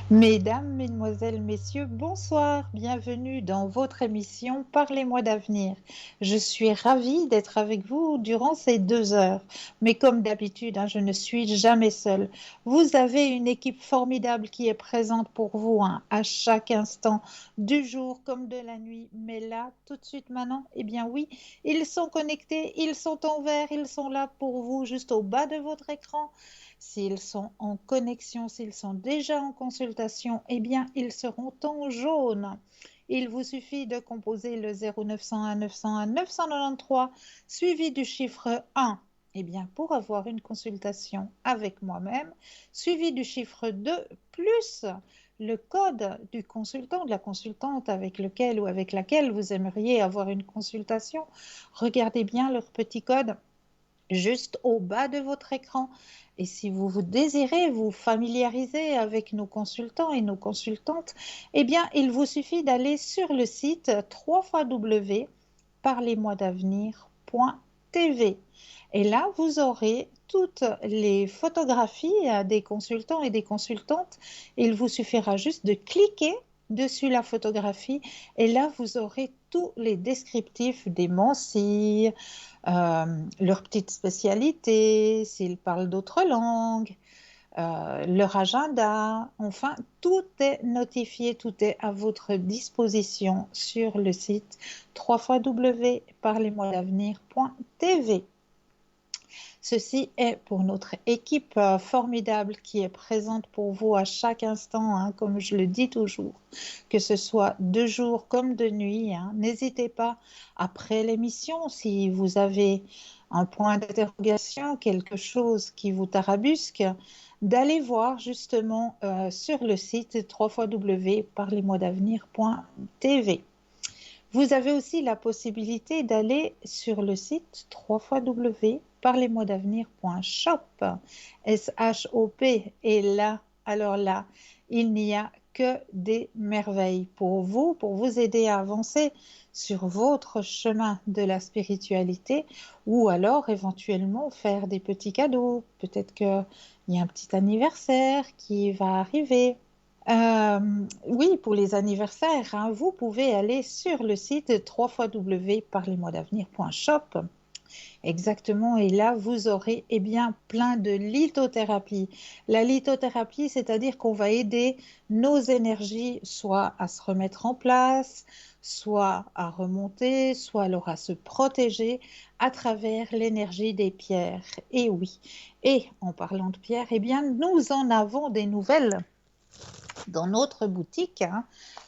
Mesdames, Mesdemoiselles, Messieurs, bonsoir, bienvenue dans votre émission Parlez-moi d'avenir. Je suis ravie d'être avec vous durant ces 2 heures, mais comme d'habitude, je ne suis jamais seule. Vous avez une équipe formidable qui est présente pour vous à chaque instant, du jour comme de la nuit. Mais là, tout de suite maintenant, eh bien oui, ils sont connectés, ils sont en vert, ils sont là pour vous juste au bas de votre écran. S'ils sont en connexion, s'ils sont déjà en consultation, eh bien, ils seront en jaune. Il vous suffit de composer le 0901 901 993 suivi du chiffre 1. Eh bien, pour avoir une consultation avec moi-même, suivi du chiffre 2 plus le code du consultant, de la consultante avec lequel ou avec laquelle vous aimeriez avoir une consultation, regardez bien leur petit code juste au bas de votre écran. Et si vous désirez vous familiariser avec nos consultants et nos consultantes, eh bien, il vous suffit d'aller sur le site www.parlez-moi-d'avenir.tv. Et là, vous aurez toutes les photographies des consultants et des consultantes. Il vous suffira juste de cliquer dessus la photographie et là, vous aurez tous les descriptifs des Mancy, leur petite spécialité, s'ils parlent d'autres langues, leur agenda, enfin, tout est notifié, tout est à votre disposition sur le site www.parlez-moi-d'avenir.tv. Ceci est pour notre équipe formidable qui est présente pour vous à chaque instant, comme je le dis toujours, que ce soit de jour comme de nuit. N'hésitez pas, après l'émission, si vous avez un point d'interrogation, quelque chose qui vous tarabusque, d'aller voir justement sur le site www.parlez-moi-d'avenir.tv. Vous avez aussi la possibilité d'aller sur le site www.parlez-moi-d'avenir.shop, S-H-O-P, et là, alors là, il n'y a que des merveilles pour vous aider à avancer sur votre chemin de la spiritualité ou alors éventuellement faire des petits cadeaux. Peut-être qu'il y a un petit anniversaire qui va arriver. Euh, oui, pour les anniversaires, vous pouvez aller sur le site www.parlez-moi-d'avenir.shop. Exactement, et là, vous aurez bien plein de lithothérapie. La lithothérapie, c'est-à-dire qu'on va aider nos énergies soit à se remettre en place, soit à remonter, soit alors à se protéger à travers l'énergie des pierres. Et oui, et en parlant de pierres, bien, nous en avons des nouvelles dans notre boutique.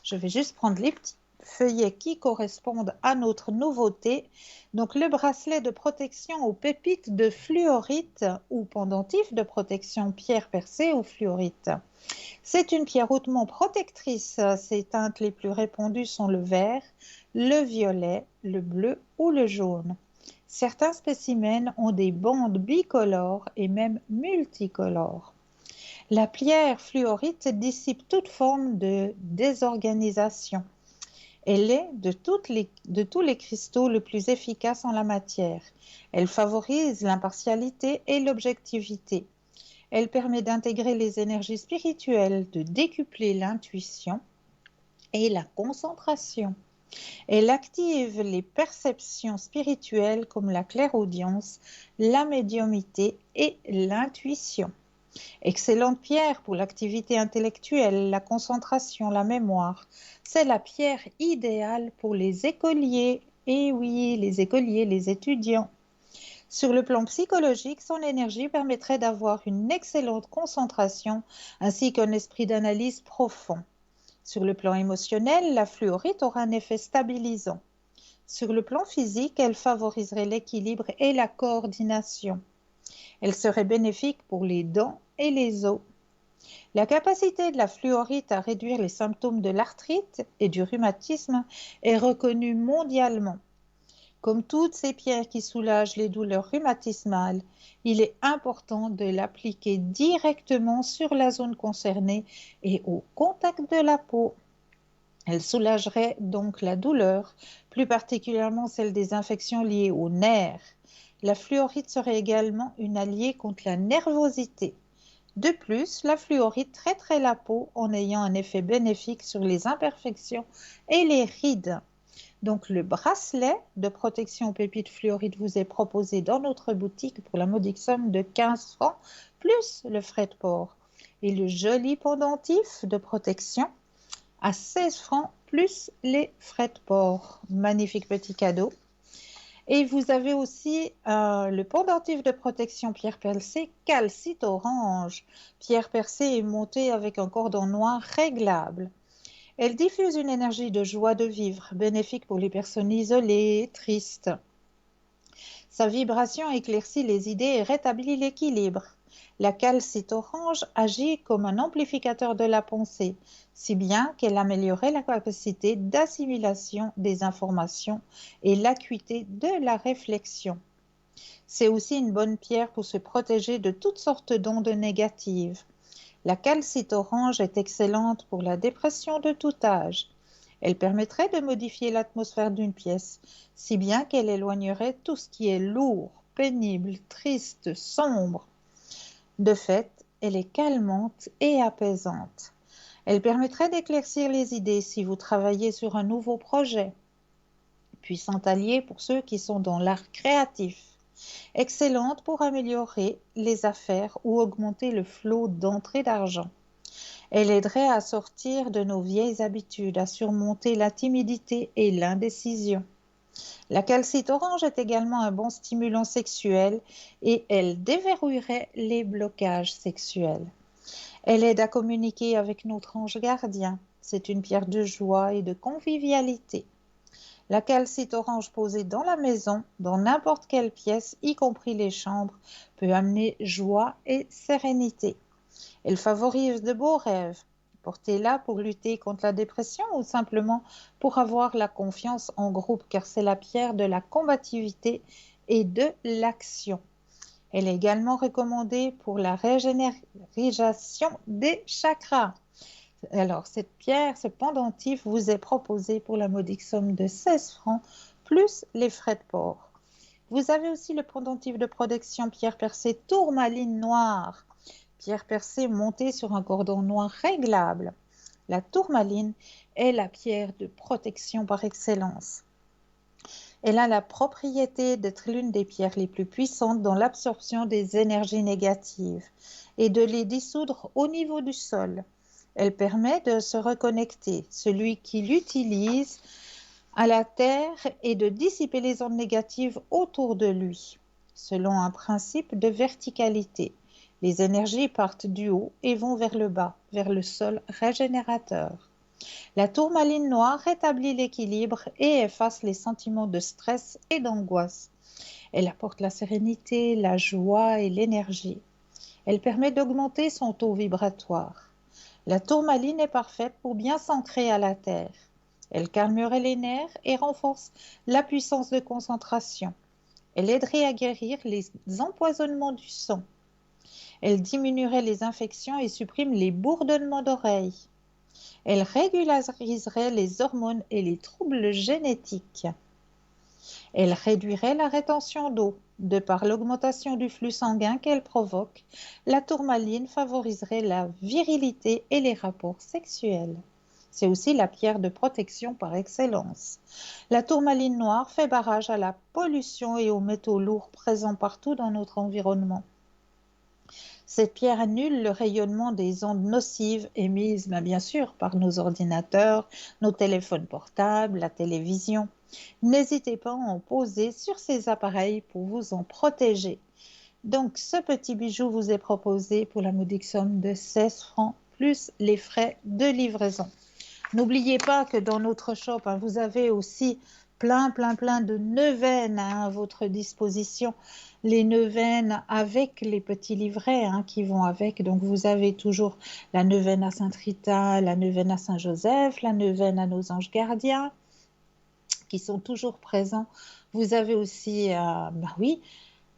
Je vais juste prendre les petits feuillets qui correspondent à notre nouveauté. Donc le bracelet de protection aux pépites de fluorite ou pendentif de protection pierre percée ou fluorite. C'est une pierre hautement protectrice. Ses teintes les plus répandues sont le vert, le violet, le bleu ou le jaune. Certains spécimens ont des bandes bicolores et même multicolores. La pierre fluorite dissipe toute forme de désorganisation. Elle est de tous les cristaux le plus efficace en la matière. Elle favorise l'impartialité et l'objectivité. Elle permet d'intégrer les énergies spirituelles, de décupler l'intuition et la concentration. Elle active les perceptions spirituelles comme la clairaudience, la médiumnité et l'intuition. Excellente pierre pour l'activité intellectuelle, la concentration, la mémoire. C'est la pierre idéale pour les écoliers. Et oui, les écoliers, les étudiants. Sur le plan psychologique, son énergie permettrait d'avoir une excellente concentration ainsi qu'un esprit d'analyse profond. Sur le plan émotionnel, la fluorite aura un effet stabilisant. Sur le plan physique, elle favoriserait l'équilibre et la coordination. Elle serait bénéfique pour les dents et les os. La capacité de la fluorite à réduire les symptômes de l'arthrite et du rhumatisme est reconnue mondialement. Comme toutes ces pierres qui soulagent les douleurs rhumatismales, il est important de l'appliquer directement sur la zone concernée et au contact de la peau. Elle soulagerait donc la douleur, plus particulièrement celle des infections liées aux nerfs. La fluorite serait également une alliée contre la nervosité. De plus, la fluorite traiterait la peau en ayant un effet bénéfique sur les imperfections et les rides. Donc, le bracelet de protection aux pépites fluorides vous est proposé dans notre boutique pour la modique somme de 15 francs, plus le frais de port. Et le joli pendentif de protection à 16 francs, plus les frais de port. Magnifique petit cadeau. Et vous avez aussi le pendentif de protection pierre percée calcite orange. Pierre percée est montée avec un cordon noir réglable. Elle diffuse une énergie de joie de vivre, bénéfique pour les personnes isolées, tristes. Sa vibration éclaircit les idées et rétablit l'équilibre. La calcite orange agit comme un amplificateur de la pensée, si bien qu'elle améliorait la capacité d'assimilation des informations et l'acuité de la réflexion. C'est aussi une bonne pierre pour se protéger de toutes sortes d'ondes négatives. La calcite orange est excellente pour la dépression de tout âge. Elle permettrait de modifier l'atmosphère d'une pièce, si bien qu'elle éloignerait tout ce qui est lourd, pénible, triste, sombre. De fait, elle est calmante et apaisante. Elle permettrait d'éclaircir les idées si vous travaillez sur un nouveau projet. Puissant allié pour ceux qui sont dans l'art créatif. Excellente pour améliorer les affaires ou augmenter le flot d'entrée d'argent. Elle aiderait à sortir de nos vieilles habitudes, à surmonter la timidité et l'indécision. La calcite orange est également un bon stimulant sexuel et elle déverrouillerait les blocages sexuels. Elle aide à communiquer avec notre ange gardien. C'est une pierre de joie et de convivialité. La calcite orange posée dans la maison, dans n'importe quelle pièce, y compris les chambres, peut amener joie et sérénité. Elle favorise de beaux rêves. Portez-la pour lutter contre la dépression ou simplement pour avoir la confiance en groupe, car c'est la pierre de la combativité et de l'action. Elle est également recommandée pour la régénération des chakras. Alors, cette pierre, ce pendentif vous est proposé pour la modique somme de 16 francs, plus les frais de port. Vous avez aussi le pendentif de protection pierre percée tourmaline noire. Pierre percée montée sur un cordon noir réglable. La tourmaline est la pierre de protection par excellence. Elle a la propriété d'être l'une des pierres les plus puissantes dans l'absorption des énergies négatives et de les dissoudre au niveau du sol. Elle permet de se reconnecter, celui qui l'utilise, à la terre et de dissiper les ondes négatives autour de lui, selon un principe de verticalité. Les énergies partent du haut et vont vers le bas, vers le sol régénérateur. La tourmaline noire rétablit l'équilibre et efface les sentiments de stress et d'angoisse. Elle apporte la sérénité, la joie et l'énergie. Elle permet d'augmenter son taux vibratoire. La tourmaline est parfaite pour bien s'ancrer à la terre. Elle calmerait les nerfs et renforce la puissance de concentration. Elle aiderait à guérir les empoisonnements du sang. Elle diminuerait les infections et supprime les bourdonnements d'oreilles. Elle régulariserait les hormones et les troubles génétiques. Elle réduirait la rétention d'eau. De par l'augmentation du flux sanguin qu'elle provoque, la tourmaline favoriserait la virilité et les rapports sexuels. C'est aussi la pierre de protection par excellence. La tourmaline noire fait barrage à la pollution et aux métaux lourds présents partout dans notre environnement. Cette pierre annule le rayonnement des ondes nocives émises, bien sûr, par nos ordinateurs, nos téléphones portables, la télévision. N'hésitez pas à en poser sur ces appareils pour vous en protéger. Donc, ce petit bijou vous est proposé pour la modique somme de 16 francs, plus les frais de livraison. N'oubliez pas que dans notre shop, vous avez aussi plein de neuvaines à votre disposition. Les neuvaines avec les petits livrets qui vont avec. Donc, vous avez toujours la neuvaine à Sainte-Rita, la neuvaine à Saint-Joseph, la neuvaine à nos anges gardiens qui sont toujours présents. Vous avez aussi, oui,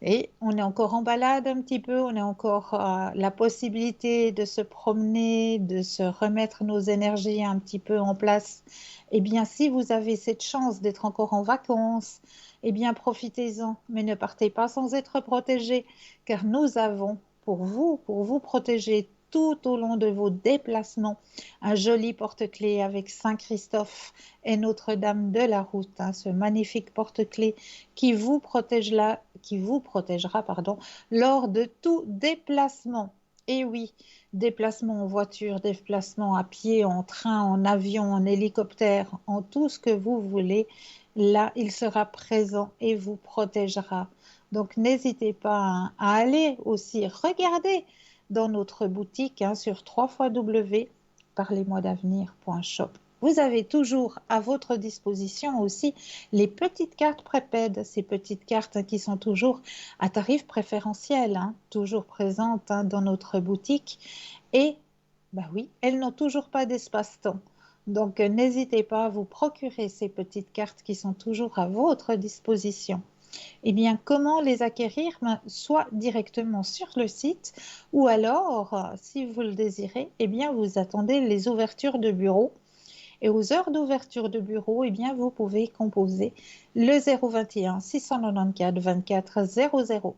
et on est encore en balade un petit peu, on a encore la possibilité de se promener, de se remettre nos énergies un petit peu en place. Eh bien, si vous avez cette chance d'être encore en vacances, eh bien, profitez-en, mais ne partez pas sans être protégés, car nous avons pour vous protéger tout au long de vos déplacements. Un joli porte-clés avec Saint-Christophe et Notre-Dame de la Route, hein, ce magnifique porte-clés qui vous protégera, pardon, lors de tout déplacement. Et oui, déplacement en voiture, déplacement à pied, en train, en avion, en hélicoptère, en tout ce que vous voulez, là, il sera présent et vous protégera. Donc, n'hésitez pas hein, à aller aussi regarder dans notre boutique hein, sur www.parlez-moi-d'avenir.shop. Vous avez toujours à votre disposition aussi les petites cartes prépèdes, ces petites cartes hein, qui sont toujours à tarif préférentiel, hein, toujours présentes hein, dans notre boutique. Et, bah oui, elles n'ont toujours pas d'espace-temps. Donc, n'hésitez pas à vous procurer ces petites cartes qui sont toujours à votre disposition. Eh bien, comment les acquérir? Soit directement sur le site ou alors, si vous le désirez, eh bien, vous attendez les ouvertures de bureau. Et aux heures d'ouverture de bureau, eh bien, vous pouvez composer le 021 694 24 00.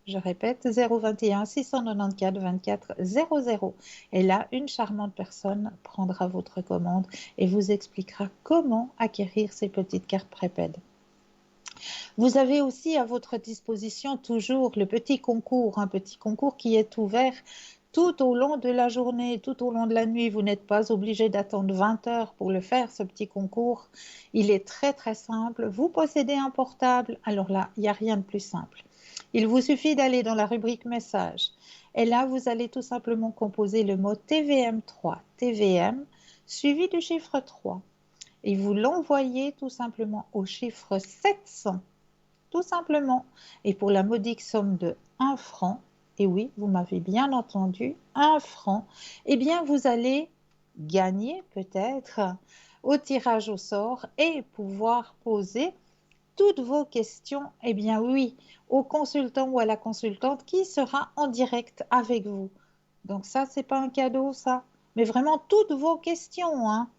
Je répète, 021 694 24 00. Et là, une charmante personne prendra votre commande et vous expliquera comment acquérir ces petites cartes prépèdes. Vous avez aussi à votre disposition toujours le petit concours, un petit concours qui est ouvert tout au long de la journée, tout au long de la nuit. Vous n'êtes pas obligé d'attendre 20 heures pour le faire, ce petit concours. Il est très très simple. Vous possédez un portable, alors là, il n'y a rien de plus simple. Il vous suffit d'aller dans la rubrique messages. Et là, vous allez tout simplement composer le mot TVM3, TVM, suivi du chiffre 3. Et vous l'envoyez tout simplement au chiffre 700, tout simplement. Et pour la modique somme de 1 franc, et oui, vous m'avez bien entendu, 1 franc, eh bien vous allez gagner peut-être au tirage au sort et pouvoir poser toutes vos questions, eh bien oui, au consultant ou à la consultante qui sera en direct avec vous. Donc ça, c'est pas un cadeau, ça, mais vraiment toutes vos questions, hein.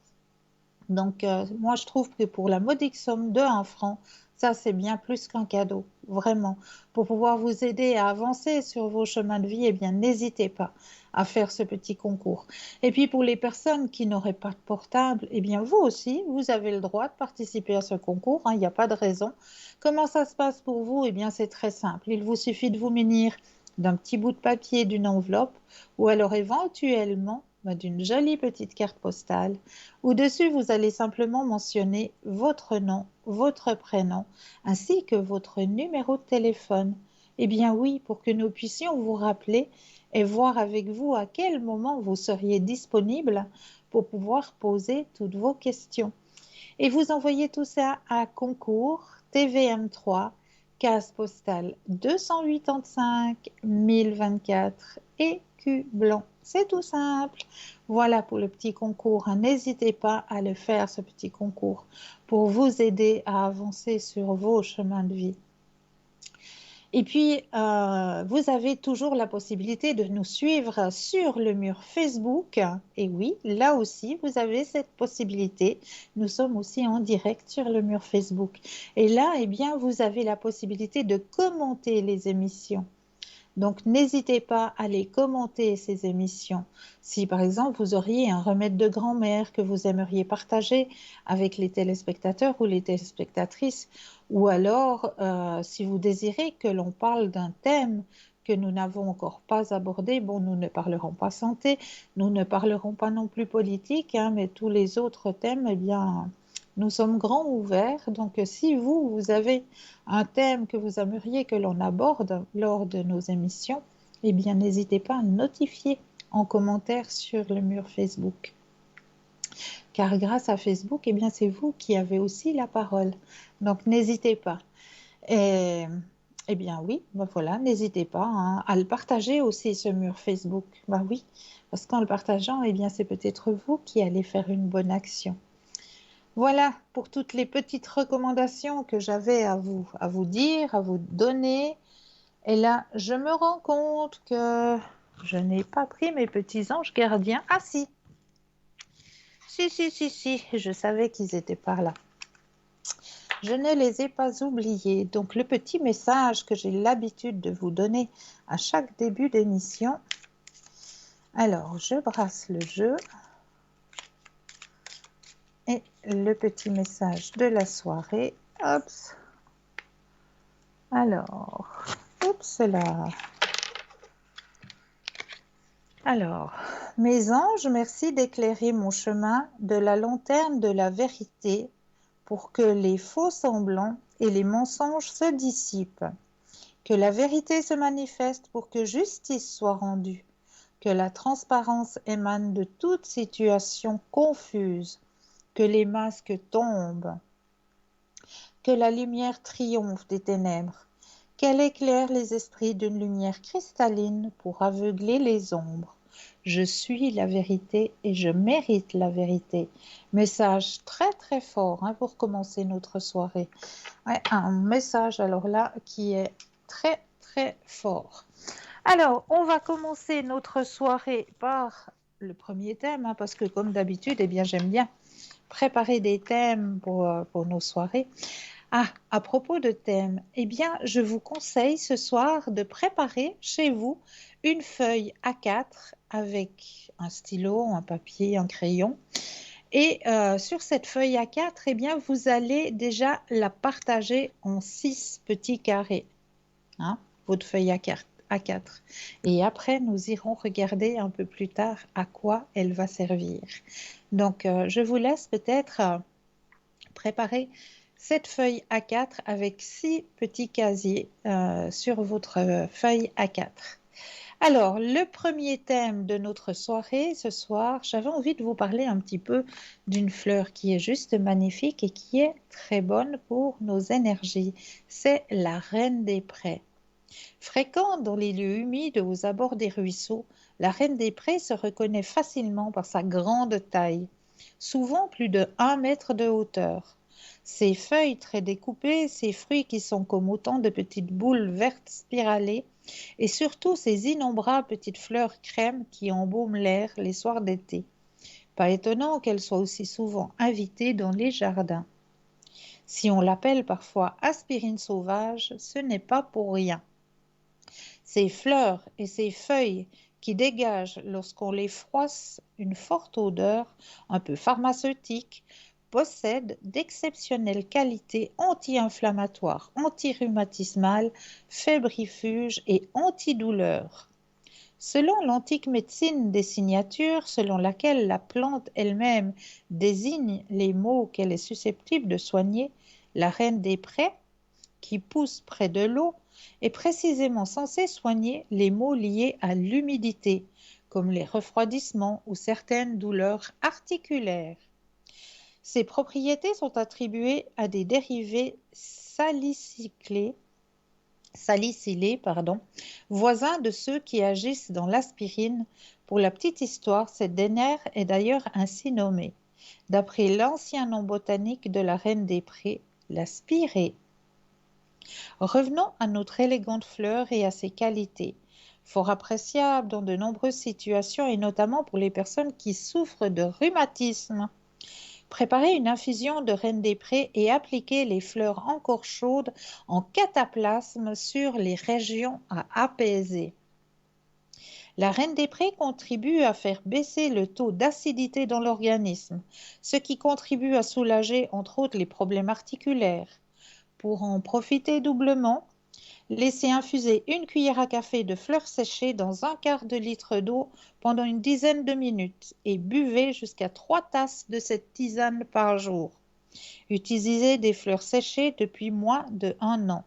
Donc, moi, je trouve que pour la modique somme de 1 franc, ça, c'est bien plus qu'un cadeau, vraiment. Pour pouvoir vous aider à avancer sur vos chemins de vie, eh bien, n'hésitez pas à faire ce petit concours. Et puis, pour les personnes qui n'auraient pas de portable, eh bien, vous aussi, vous avez le droit de participer à ce concours, hein, il n'y a pas de raison. Comment ça se passe pour vous? Eh bien, c'est très simple. Il vous suffit de vous munir d'un petit bout de papier, d'une enveloppe, ou alors éventuellement d'une jolie petite carte postale. Au-dessus, vous allez simplement mentionner votre nom, votre prénom, ainsi que votre numéro de téléphone. Eh bien oui, pour que nous puissions vous rappeler et voir avec vous à quel moment vous seriez disponible pour pouvoir poser toutes vos questions. Et vous envoyez tout ça à concours TVM3, case postale 285 1024 écu blanc. C'est tout simple. Voilà pour le petit concours. N'hésitez pas à le faire, ce petit concours, pour vous aider à avancer sur vos chemins de vie. Et puis, vous avez toujours la possibilité de nous suivre sur le mur Facebook. Et oui, là aussi, vous avez cette possibilité. Nous sommes aussi en direct sur le mur Facebook. Et là, eh bien, vous avez la possibilité de commenter les émissions. Donc, n'hésitez pas à les commenter, ces émissions. Si, par exemple, vous auriez un remède de grand-mère que vous aimeriez partager avec les téléspectateurs ou les téléspectatrices, ou alors, si vous désirez que l'on parle d'un thème que nous n'avons encore pas abordé, bon, nous ne parlerons pas santé, nous ne parlerons pas non plus politique, hein, mais tous les autres thèmes, eh bien, nous sommes grands ouverts. Donc, si vous avez un thème que vous aimeriez que l'on aborde lors de nos émissions, eh bien, n'hésitez pas à notifier en commentaire sur le mur Facebook. Car grâce à Facebook, eh bien, c'est vous qui avez aussi la parole. Donc, n'hésitez pas. Et, eh bien, oui, ben voilà, n'hésitez pas hein, à le partager aussi, ce mur Facebook. Ben oui, parce qu'en le partageant, eh bien, c'est peut-être vous qui allez faire une bonne action. Voilà pour toutes les petites recommandations que j'avais à vous dire, à vous donner. Et là, je me rends compte que je n'ai pas pris mes petits anges gardiens. Ah si, si, je savais qu'ils étaient par là. Je ne les ai pas oubliés. Donc le petit message que j'ai l'habitude de vous donner à chaque début d'émission. Alors, je brasse le jeu. Et le petit message de la soirée. Hop. Alors, oups là. Alors, mes anges, merci d'éclairer mon chemin de la lanterne de la vérité pour que les faux semblants et les mensonges se dissipent, que la vérité se manifeste pour que justice soit rendue, que la transparence émane de toute situation confuse, que les masques tombent, que la lumière triomphe des ténèbres, qu'elle éclaire les esprits d'une lumière cristalline pour aveugler les ombres. Je suis la vérité et je mérite la vérité. Message très très fort pour commencer notre soirée. Ouais, un message alors là qui est très très fort. Alors, on va commencer notre soirée par le premier thème, parce que comme d'habitude, eh bien, j'aime bien préparer des thèmes pour nos soirées. Ah, à propos de thèmes, eh bien, je vous conseille ce soir de préparer chez vous une feuille A4 avec un stylo, un papier, un crayon. Et sur cette feuille A4, eh bien, vous allez déjà la partager en 6 petits carrés. Votre feuille A4. Et après, nous irons regarder un peu plus tard à quoi elle va servir. Donc, je vous laisse peut-être préparer cette feuille A4 avec 6 petits casiers sur votre feuille A4. Alors, le premier thème de notre soirée ce soir, j'avais envie de vous parler un petit peu d'une fleur qui est juste magnifique et qui est très bonne pour nos énergies. C'est la reine des prés. Fréquente dans les lieux humides aux abords des ruisseaux, la reine des prés se reconnaît facilement par sa grande taille, souvent plus de 1 mètre de hauteur. Ses feuilles très découpées, ses fruits qui sont comme autant de petites boules vertes spiralées, et surtout ses innombrables petites fleurs crème qui embaument l'air les soirs d'été. Pas étonnant qu'elle soit aussi souvent invitée dans les jardins. Si on l'appelle parfois aspirine sauvage, ce n'est pas pour rien. Ses fleurs et ses feuilles qui dégagent lorsqu'on les froisse une forte odeur un peu pharmaceutique possèdent d'exceptionnelles qualités anti-inflammatoires, anti-rhumatismales, fébrifuges et antidouleurs. Selon l'antique médecine des signatures, selon laquelle la plante elle-même désigne les maux qu'elle est susceptible de soigner, la reine des prés, qui pousse près de l'eau, est précisément censée soigner les maux liés à l'humidité, comme les refroidissements ou certaines douleurs articulaires. Ces propriétés sont attribuées à des dérivés salicylés, voisins de ceux qui agissent dans l'aspirine. Pour la petite histoire, cette dernière est d'ailleurs ainsi nommée, d'après l'ancien nom botanique de la reine des prés, la spirée. Revenons à notre élégante fleur et à ses qualités, fort appréciables dans de nombreuses situations et notamment pour les personnes qui souffrent de rhumatisme. Préparez une infusion de reine des prés et appliquez les fleurs encore chaudes en cataplasme sur les régions à apaiser. La reine des prés contribue à faire baisser le taux d'acidité dans l'organisme, ce qui contribue à soulager entre autres les problèmes articulaires. Pour en profiter doublement, laissez infuser 1 cuillère à café de fleurs séchées dans 1/4 de litre d'eau pendant une dizaine de minutes et buvez jusqu'à 3 tasses de cette tisane par jour. Utilisez des fleurs séchées depuis moins de 1 an.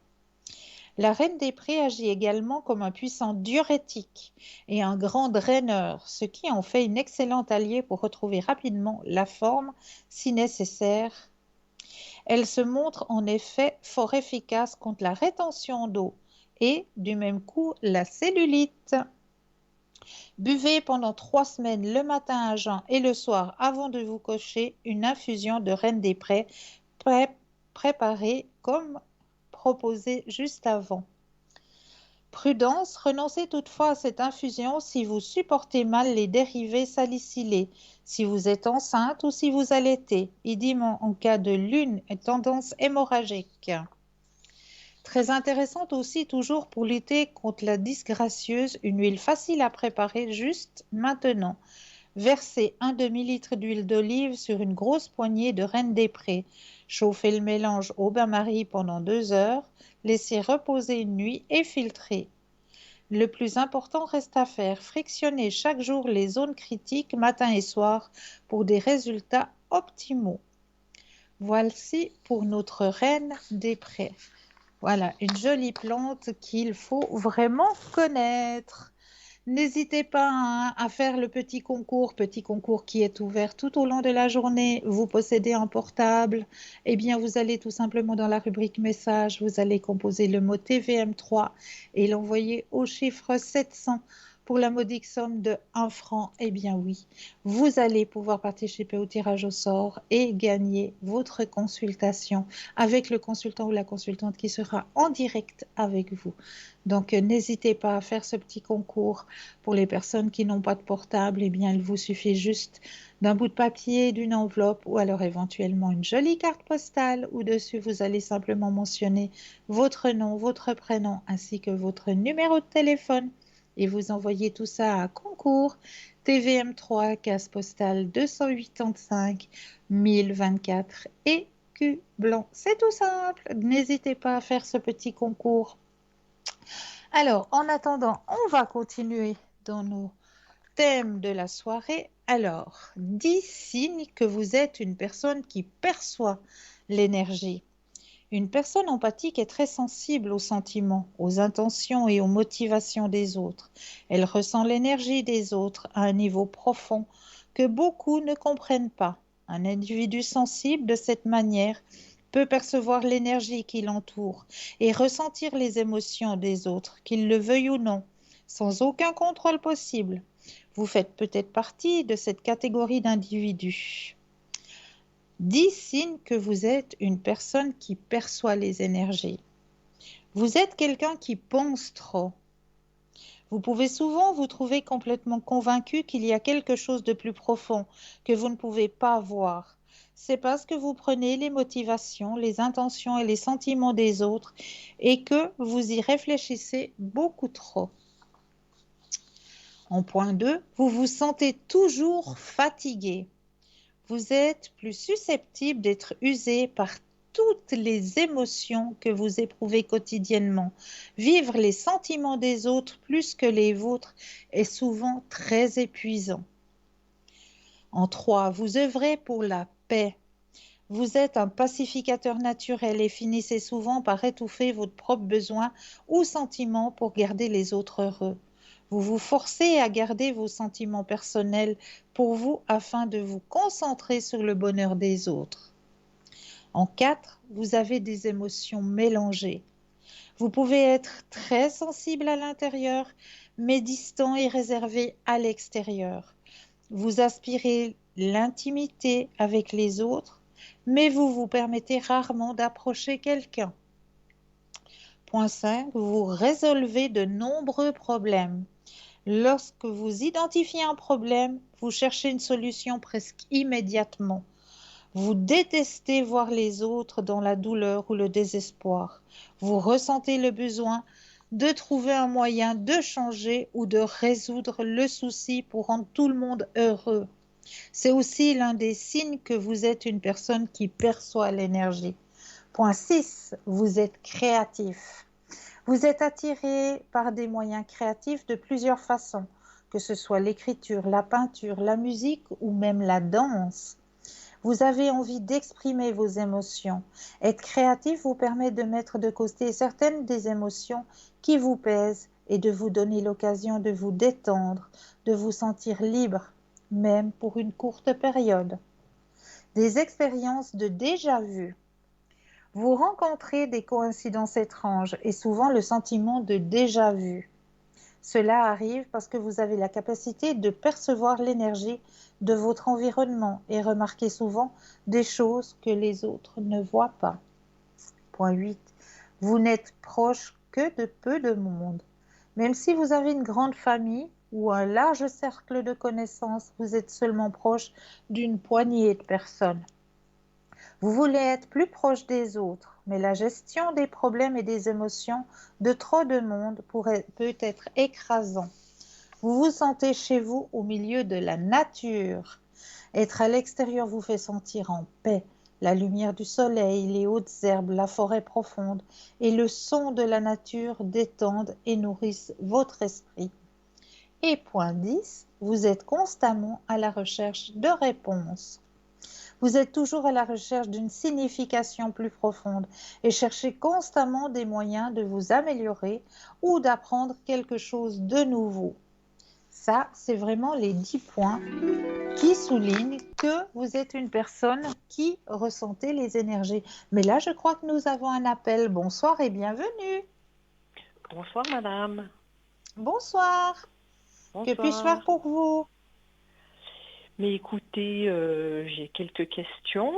La reine des prés agit également comme un puissant diurétique et un grand draineur, ce qui en fait une excellente alliée pour retrouver rapidement la forme si nécessaire. Elle se montre en effet fort efficace contre la rétention d'eau et, du même coup, la cellulite. Buvez pendant 3 semaines le matin à jeun et le soir avant de vous coucher une infusion de reine des prés préparée comme proposé juste avant. Prudence, renoncez toutefois à cette infusion si vous supportez mal les dérivés salicylés, si vous êtes enceinte ou si vous allaitez, idem en cas de lune et tendance hémorragique. Très intéressante aussi toujours pour lutter contre la disgracieuse, une huile facile à préparer juste maintenant. Versez un demi-litre d'huile d'olive sur une grosse poignée de Reine des Prés. Chauffez le mélange au bain-marie pendant 2 heures. Laissez reposer une nuit et filtrez. Le plus important reste à faire. Frictionnez chaque jour les zones critiques matin et soir pour des résultats optimaux. Voici pour notre Reine des Prés. Voilà, une jolie plante qu'il faut vraiment connaître. N'hésitez pas hein, à faire le petit concours qui est ouvert tout au long de la journée. Vous possédez un portable, eh bien vous allez tout simplement dans la rubrique message, vous allez composer le mot TVM3 et l'envoyer au chiffre 700 pour la modique somme de 1 franc. Eh bien oui, vous allez pouvoir participer au tirage au sort et gagner votre consultation avec le consultant ou la consultante qui sera en direct avec vous. Donc, n'hésitez pas à faire ce petit concours. Pour les personnes qui n'ont pas de portable, eh bien, il vous suffit juste d'un bout de papier, d'une enveloppe ou alors éventuellement une jolie carte postale où dessus vous allez simplement mentionner votre nom, votre prénom ainsi que votre numéro de téléphone et vous envoyez tout ça à concours TVM3 case postale 285 1024 et Q blanc. C'est tout simple. N'hésitez pas à faire ce petit concours. Alors, en attendant, on va continuer dans nos thèmes de la soirée. Alors, 10 signes que vous êtes une personne qui perçoit l'énergie. Une personne empathique est très sensible aux sentiments, aux intentions et aux motivations des autres. Elle ressent l'énergie des autres à un niveau profond que beaucoup ne comprennent pas. Un individu sensible de cette manière peut percevoir l'énergie qui l'entoure et ressentir les émotions des autres, qu'il le veuille ou non, sans aucun contrôle possible. Vous faites peut-être partie de cette catégorie d'individus. 10 signes que vous êtes une personne qui perçoit les énergies. Vous êtes quelqu'un qui pense trop. Vous pouvez souvent vous trouver complètement convaincu qu'il y a quelque chose de plus profond que vous ne pouvez pas voir. C'est parce que vous prenez les motivations, les intentions et les sentiments des autres et que vous y réfléchissez beaucoup trop. En point 2, vous vous sentez toujours fatigué. Vous êtes plus susceptible d'être usé par toutes les émotions que vous éprouvez quotidiennement. Vivre les sentiments des autres plus que les vôtres est souvent très épuisant. En 3, vous œuvrez pour la paix. Vous êtes un pacificateur naturel et finissez souvent par étouffer votre propre besoin ou sentiments pour garder les autres heureux. Vous vous forcez à garder vos sentiments personnels pour vous afin de vous concentrer sur le bonheur des autres. En 4, vous avez des émotions mélangées. Vous pouvez être très sensible à l'intérieur, mais distant et réservé à l'extérieur. Vous aspirez l'intimité avec les autres, mais vous vous permettez rarement d'approcher quelqu'un. Point 5, vous résolvez de nombreux problèmes. Lorsque vous identifiez un problème, vous cherchez une solution presque immédiatement. Vous détestez voir les autres dans la douleur ou le désespoir. Vous ressentez le besoin de trouver un moyen de changer ou de résoudre le souci pour rendre tout le monde heureux. C'est aussi l'un des signes que vous êtes une personne qui perçoit l'énergie. Point 6, vous êtes créatif. Vous êtes attiré par des moyens créatifs de plusieurs façons, que ce soit l'écriture, la peinture, la musique ou même la danse. Vous avez envie d'exprimer vos émotions. Être créatif vous permet de mettre de côté certaines des émotions qui vous pèsent et de vous donner l'occasion de vous détendre, de vous sentir libre, même pour une courte période. Des expériences de déjà-vu. Vous rencontrez des coïncidences étranges et souvent le sentiment de déjà-vu. Cela arrive parce que vous avez la capacité de percevoir l'énergie de votre environnement et remarquez souvent des choses que les autres ne voient pas. Point 8. Vous n'êtes proche que de peu de monde. Même si vous avez une grande famille ou un large cercle de connaissances, vous êtes seulement proche d'une poignée de personnes. Vous voulez être plus proche des autres, mais la gestion des problèmes et des émotions de trop de monde peut être écrasant. Vous vous sentez chez vous au milieu de la nature. Être à l'extérieur vous fait sentir en paix. La lumière du soleil, les hautes herbes, la forêt profonde et le son de la nature détendent et nourrissent votre esprit. Et point 10, vous êtes constamment à la recherche de réponses. Vous êtes toujours à la recherche d'une signification plus profonde et cherchez constamment des moyens de vous améliorer ou d'apprendre quelque chose de nouveau. Ça, c'est vraiment les 10 points qui soulignent que vous êtes une personne qui ressentait les énergies. Mais là, je crois que nous avons un appel. Bonsoir et bienvenue. Bonsoir madame. Bonsoir. Que puis-je faire Bonsoir. pour vous? Mais écoutez, j'ai quelques questions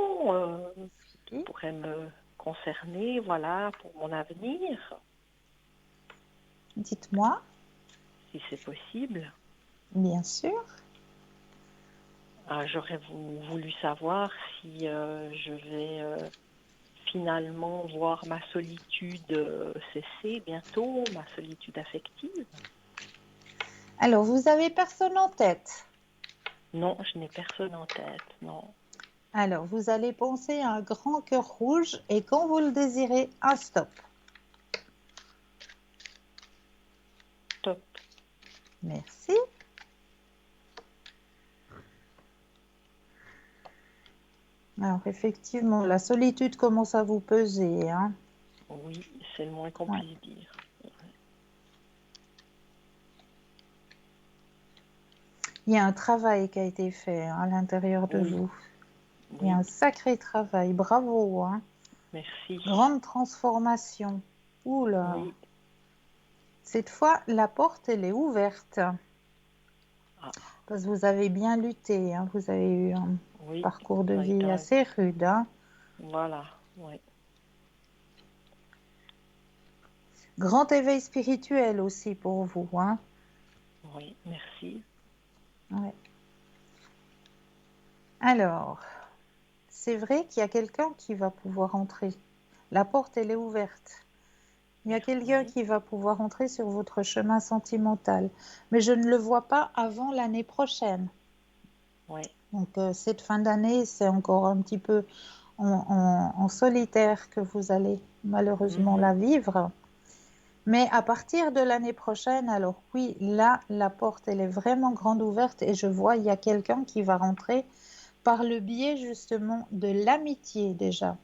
qui Oui, pourraient me concerner, voilà, pour mon avenir, dites-moi, si c'est possible. bien sûr. J'aurais voulu savoir si je vais finalement voir ma solitude cesser bientôt, ma solitude affective. Alors, vous avez personne en tête. Non, je n'ai personne en tête, non. Alors, vous allez penser à un grand cœur rouge et quand vous le désirez, un stop. Top. Merci. Alors, effectivement, la solitude commence à vous peser, hein. Oui, c'est le moins qu'on Ouais. puisse dire. Il y a un travail qui a été fait à l'intérieur de Oui, vous. Il y a oui, un sacré travail. Bravo, hein. merci. Grande transformation. Oula. Oui. Cette fois, la porte, elle est ouverte. Ah, Parce que vous avez bien lutté, hein. Vous avez eu un oui, parcours de ça a été vie assez rude, hein. Voilà, oui, Grand éveil spirituel aussi pour vous, hein. oui, merci. Ouais. Alors, c'est vrai qu'il y a quelqu'un qui va pouvoir entrer. La porte, elle est ouverte. Il y a quelqu'un Oui, qui va pouvoir entrer sur votre chemin sentimental, mais je ne le vois pas avant l'année prochaine. oui, Donc, cette fin d'année, c'est encore un petit peu en solitaire que vous allez malheureusement mhm, la vivre. Mais à partir de l'année prochaine, alors oui, là, la porte, elle est vraiment grande ouverte et je vois, il y a quelqu'un qui va rentrer par le biais justement de l'amitié déjà.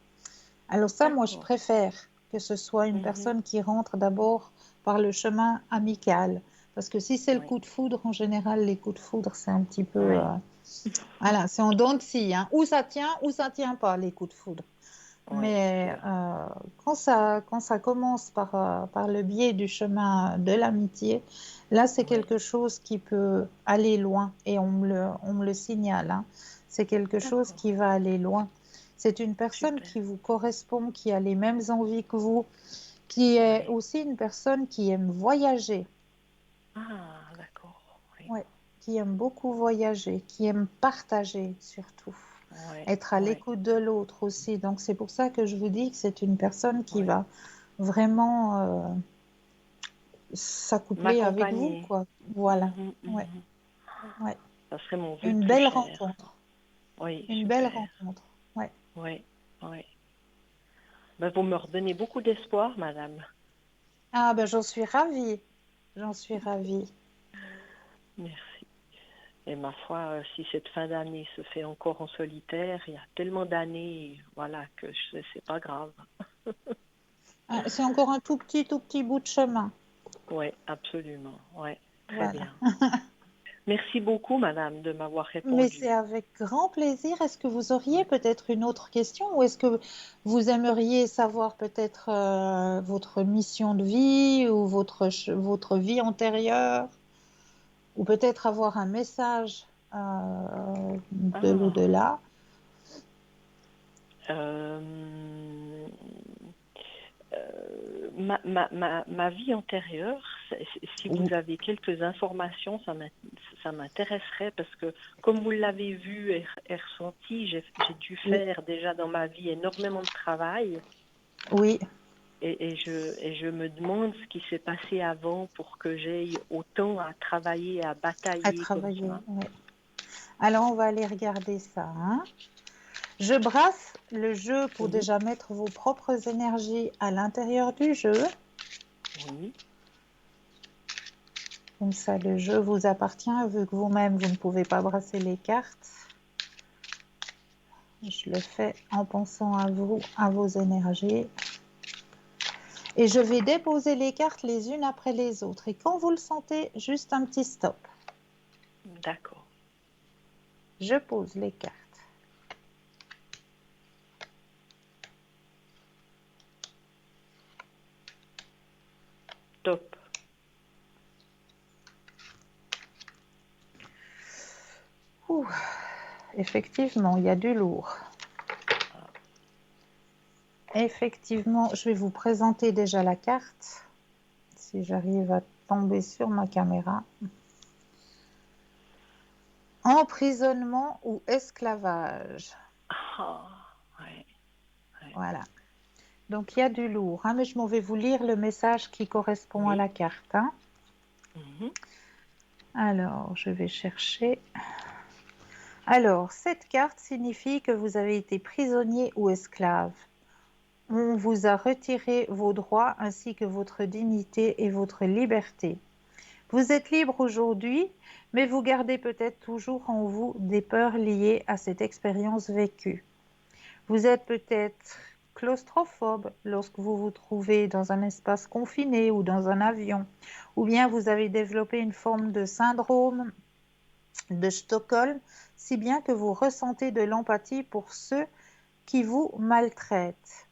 Alors ça, moi, je d'accord. préfère que ce soit une Mhm, personne qui rentre d'abord par le chemin amical. Parce que si c'est le oui, coup de foudre, en général, les coups de foudre, c'est un petit peu... oui, voilà, c'est en dents de scie, hein. Ou ça tient, ou ça tient pas, les coups de foudre. oui, Mais c'est quand ça commence par le biais du chemin de l'amitié, là, c'est oui, quelque chose qui peut aller loin et on me le signale, hein. C'est quelque chose d'accord, qui va aller loin. C'est une personne super. qui vous correspond, qui a les mêmes envies que vous, qui est Oui. aussi une personne qui aime voyager, Ah, d'accord, oui, ouais, qui aime beaucoup voyager, qui aime partager surtout. oui, Être à oui, l'écoute de l'autre aussi. Donc c'est pour ça que je vous dis que c'est une personne qui oui. va vraiment s'accoupler avec vous, M'accompagner. quoi. Voilà. Mhm, Ouais, mhm. ouais. Ça serait mon vœu le Une plus belle cher. rencontre. Oui, Une belle super. rencontre. Ouais. Oui, oui. Ben, vous me redonnez beaucoup d'espoir, madame. Ah ben j'en suis ravie. J'en suis ravie. Merci. Et ma foi, si cette fin d'année se fait encore en solitaire, il y a tellement d'années, voilà, que c'est pas grave. C'est encore un tout petit bout de chemin. Oui, absolument. Oui, très Voilà. bien. Merci beaucoup, madame, de m'avoir Mais c'est répondu. avec grand plaisir. Est-ce que vous auriez Ouais. peut-être une autre question ou est-ce que vous aimeriez savoir peut-être votre mission de vie ou votre vie antérieure ou peut-être avoir un message de Ah, l'au-delà? euh, ma vie antérieure, Si vous avez quelques informations, ça m'intéresserait parce que, comme vous l'avez vu et ressenti, j'ai dû Oui, faire déjà dans ma vie énormément de travail oui, et je me demande ce qui s'est passé avant pour que j'aie autant à travailler, à à batailler comme travailler. ça. Oui. Alors, on va aller regarder ça, hein. Je brasse le jeu pour Oui, déjà mettre vos propres énergies à l'intérieur du jeu. oui, Comme ça, le jeu vous appartient, vu que vous-même, vous ne pouvez pas brasser les cartes. Je le fais en pensant à vous, à vos énergies. Et je vais déposer les cartes les unes après les autres. Et quand vous le sentez, juste un petit stop. d'accord. Je pose les cartes. Top. Ouh, effectivement, il y a du lourd. Effectivement, je vais vous présenter déjà la carte. Si j'arrive à tomber sur ma caméra. Emprisonnement ou esclavage. Ah, ouais, ouais. Voilà. Donc, il y a du lourd, hein, mais je m'en vais vous lire le message qui correspond à Oui. la carte, hein. Mhm. Alors, je vais chercher. Alors, cette carte signifie que vous avez été prisonnier ou esclave. On vous a retiré vos droits ainsi que votre dignité et votre liberté. Vous êtes libre aujourd'hui, mais vous gardez peut-être toujours en vous des peurs liées à cette expérience vécue. Vous êtes peut-être claustrophobe lorsque vous vous trouvez dans un espace confiné ou dans un avion, ou bien vous avez développé une forme de syndrome de Stockholm, si bien que vous ressentez de l'empathie pour ceux qui vous maltraitent.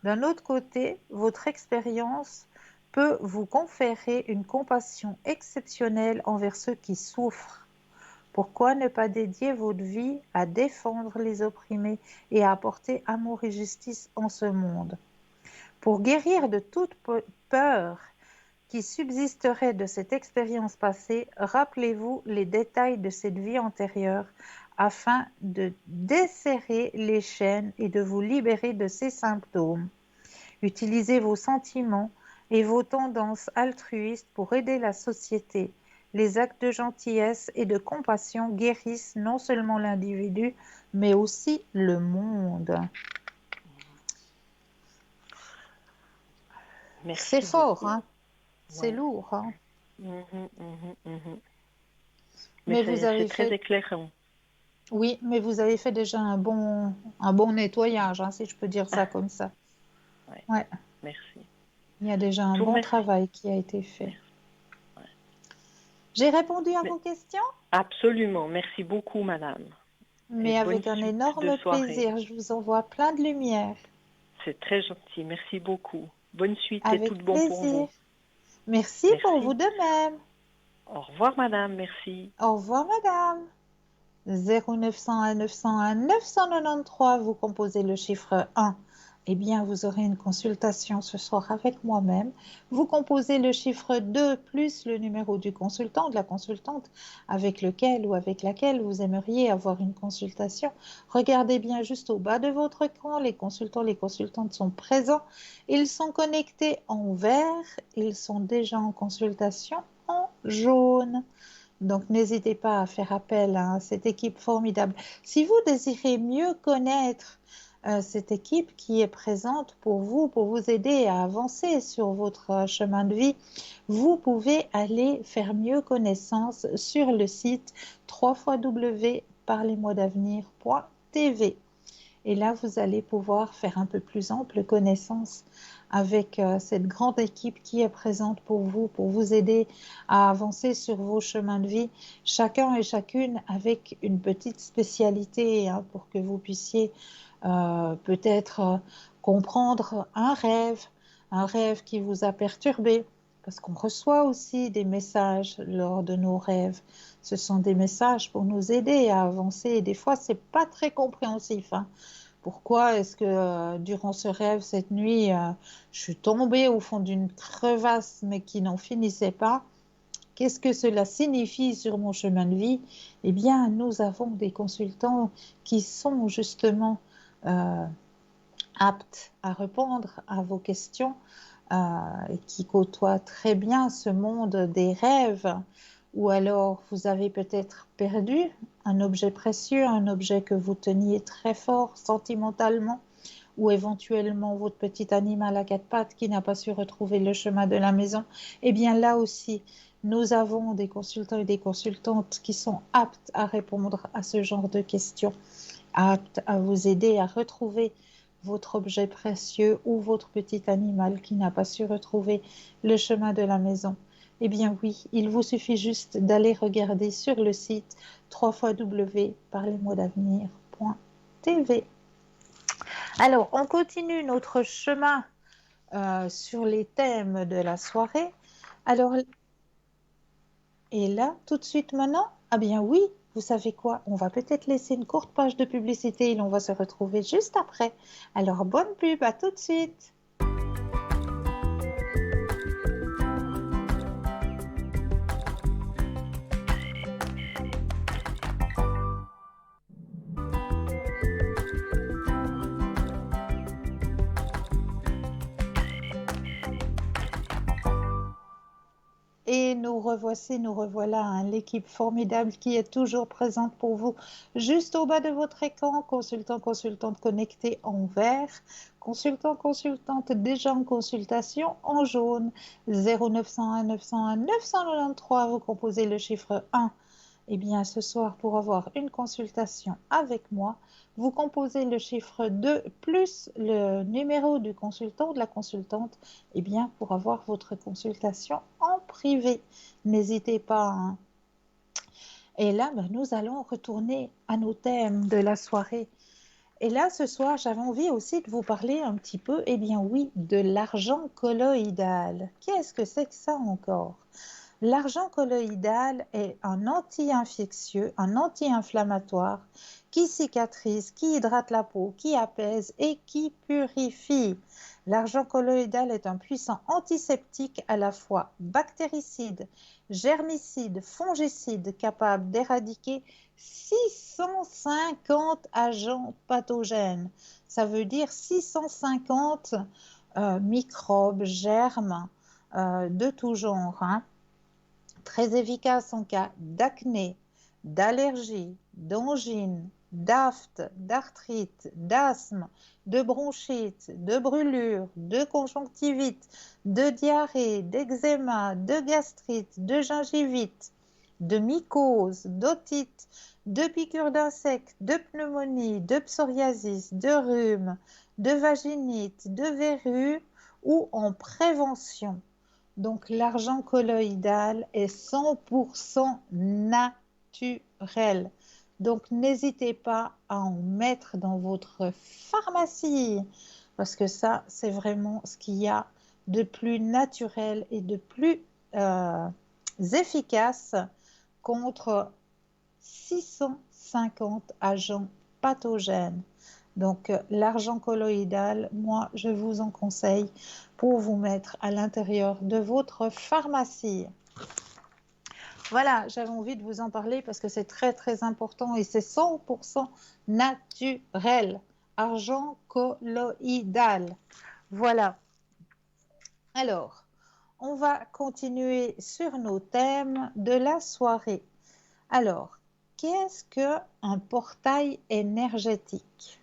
D'un autre côté, votre expérience peut vous conférer une compassion exceptionnelle envers ceux qui souffrent. Pourquoi ne pas dédier votre vie à défendre les opprimés et à apporter amour et justice en ce monde? Pour guérir de toute peur qui subsisterait de cette expérience passée, rappelez-vous les détails de cette vie antérieure afin de desserrer les chaînes et de vous libérer de ces symptômes. Utilisez vos sentiments et vos tendances altruistes pour aider la société. Les actes de gentillesse et de compassion guérissent non seulement l'individu, mais aussi le monde. C'est Merci fort, beaucoup. hein? C'est Ouais. lourd, hein? Mhm, mhm, mhm. Mais Mais vous c'est avez très fait, éclairant. oui, mais vous avez fait déjà un bon nettoyage, hein, si je peux dire ça comme ça. Ouais. Ouais, Merci. il y a déjà un Je vous bon remercie. travail qui a été fait. Merci. Ouais. J'ai répondu à Mais vos questions, absolument. Merci beaucoup, madame. Et mais bonne avec un suite de énorme soirée. plaisir. Je vous envoie plein de lumière. C'est très gentil. Merci beaucoup. Bonne suite et tout Avec de bon pour plaisir. vous. Merci pour vous Merci. de même. Au revoir, madame. Merci. Au revoir, madame. 0901 901 993, vous composez le chiffre 1. Eh bien, vous aurez une consultation ce soir avec moi-même. Vous composez le chiffre 2 plus le numéro du consultant, de la consultante avec lequel ou avec laquelle vous aimeriez avoir une consultation. Regardez bien juste au bas de votre écran, les consultants, les consultantes sont présents. Ils sont connectés en vert, ils sont déjà en consultation en jaune. Donc, n'hésitez pas à faire appel à cette équipe formidable. Si vous désirez mieux connaître cette équipe qui est présente pour vous aider à avancer sur votre chemin de vie, vous pouvez aller faire mieux connaissance sur le site www.parlez-moi-d'avenir.tv. Et là, vous allez pouvoir faire un peu plus ample connaissance avec cette grande équipe qui est présente pour vous aider à avancer sur vos chemins de vie, chacun et chacune avec une petite spécialité, hein, pour que vous puissiez peut-être comprendre un rêve qui vous a perturbé, parce qu'on reçoit aussi des messages lors de nos rêves. Ce sont des messages pour nous aider à avancer. Et des fois, c'est pas très compréhensif, hein. Pourquoi est-ce que durant ce rêve, cette nuit, je suis tombée au fond d'une crevasse, mais qui n'en finissait pas? Qu'est-ce que cela signifie sur mon chemin de vie? Eh bien, nous avons des consultants qui sont justement euh, aptes à répondre à vos questions et qui côtoient très bien ce monde des rêves. Ou alors, vous avez peut-être perdu un objet précieux, un objet que vous teniez très fort sentimentalement, ou éventuellement votre petit animal à quatre pattes qui n'a pas su retrouver le chemin de la maison. Eh bien, là aussi, nous avons des consultants et des consultantes qui sont aptes à répondre à ce genre de questions, aptes à vous aider à retrouver votre objet précieux ou votre petit animal qui n'a pas su retrouver le chemin de la maison. Eh bien oui, il vous suffit juste d'aller regarder sur le site www.parlez-moi-d'avenir.tv. Alors, on continue notre chemin sur les thèmes de la soirée. Alors, et là, tout de suite maintenant, ah bien oui, vous savez quoi? On va peut-être laisser une courte page de publicité et on va se retrouver juste après. Alors, bonne pub, à tout de suite. Et nous revoici, nous revoilà, hein, l'équipe formidable qui est toujours présente pour vous. Juste au bas de votre écran, consultant, consultante connecté en vert, consultant, consultante déjà en consultation en jaune, 0901 901 993, vous composez le chiffre 1. Eh bien, ce soir, pour avoir une consultation avec moi, vous composez le chiffre 2 plus le numéro du consultant ou de la consultante, eh bien, pour avoir votre consultation en privé. N'hésitez pas, hein. Et là, ben, nous allons retourner à nos thèmes de la soirée. Et là, ce soir, j'avais envie aussi de vous parler un petit peu, eh bien oui, de l'argent colloïdal. Qu'est-ce que c'est que ça encore? L'argent colloïdal est un anti-infectieux, un anti-inflammatoire qui cicatrise, qui hydrate la peau, qui apaise et qui purifie. L'argent colloïdal est un puissant antiseptique à la fois bactéricide, germicide, fongicide, capable d'éradiquer 650 agents pathogènes. Ça veut dire 650 microbes, germes de tout genre, hein. Très efficace en cas d'acné, d'allergie, d'angine, d'aphte, d'arthrite, d'asthme, de bronchite, de brûlure, de conjonctivite, de diarrhée, d'eczéma, de gastrite, de gingivite, de mycose, d'otite, de piqûres d'insectes, de pneumonie, de psoriasis, de rhume, de vaginite, de verrues ou en prévention. Donc l'argent colloïdal est 100% naturel. Donc n'hésitez pas à en mettre dans votre pharmacie parce que ça, c'est vraiment ce qu'il y a de plus naturel et de plus efficace contre 650 agents pathogènes. Donc l'argent colloïdal, moi, je vous en conseille pour vous mettre à l'intérieur de votre pharmacie. Voilà, j'avais envie de vous en parler parce que c'est très très important et c'est 100% naturel. Argent colloïdal. Voilà. Alors, on va continuer sur nos thèmes de la soirée. Alors, qu'est-ce qu'un portail énergétique?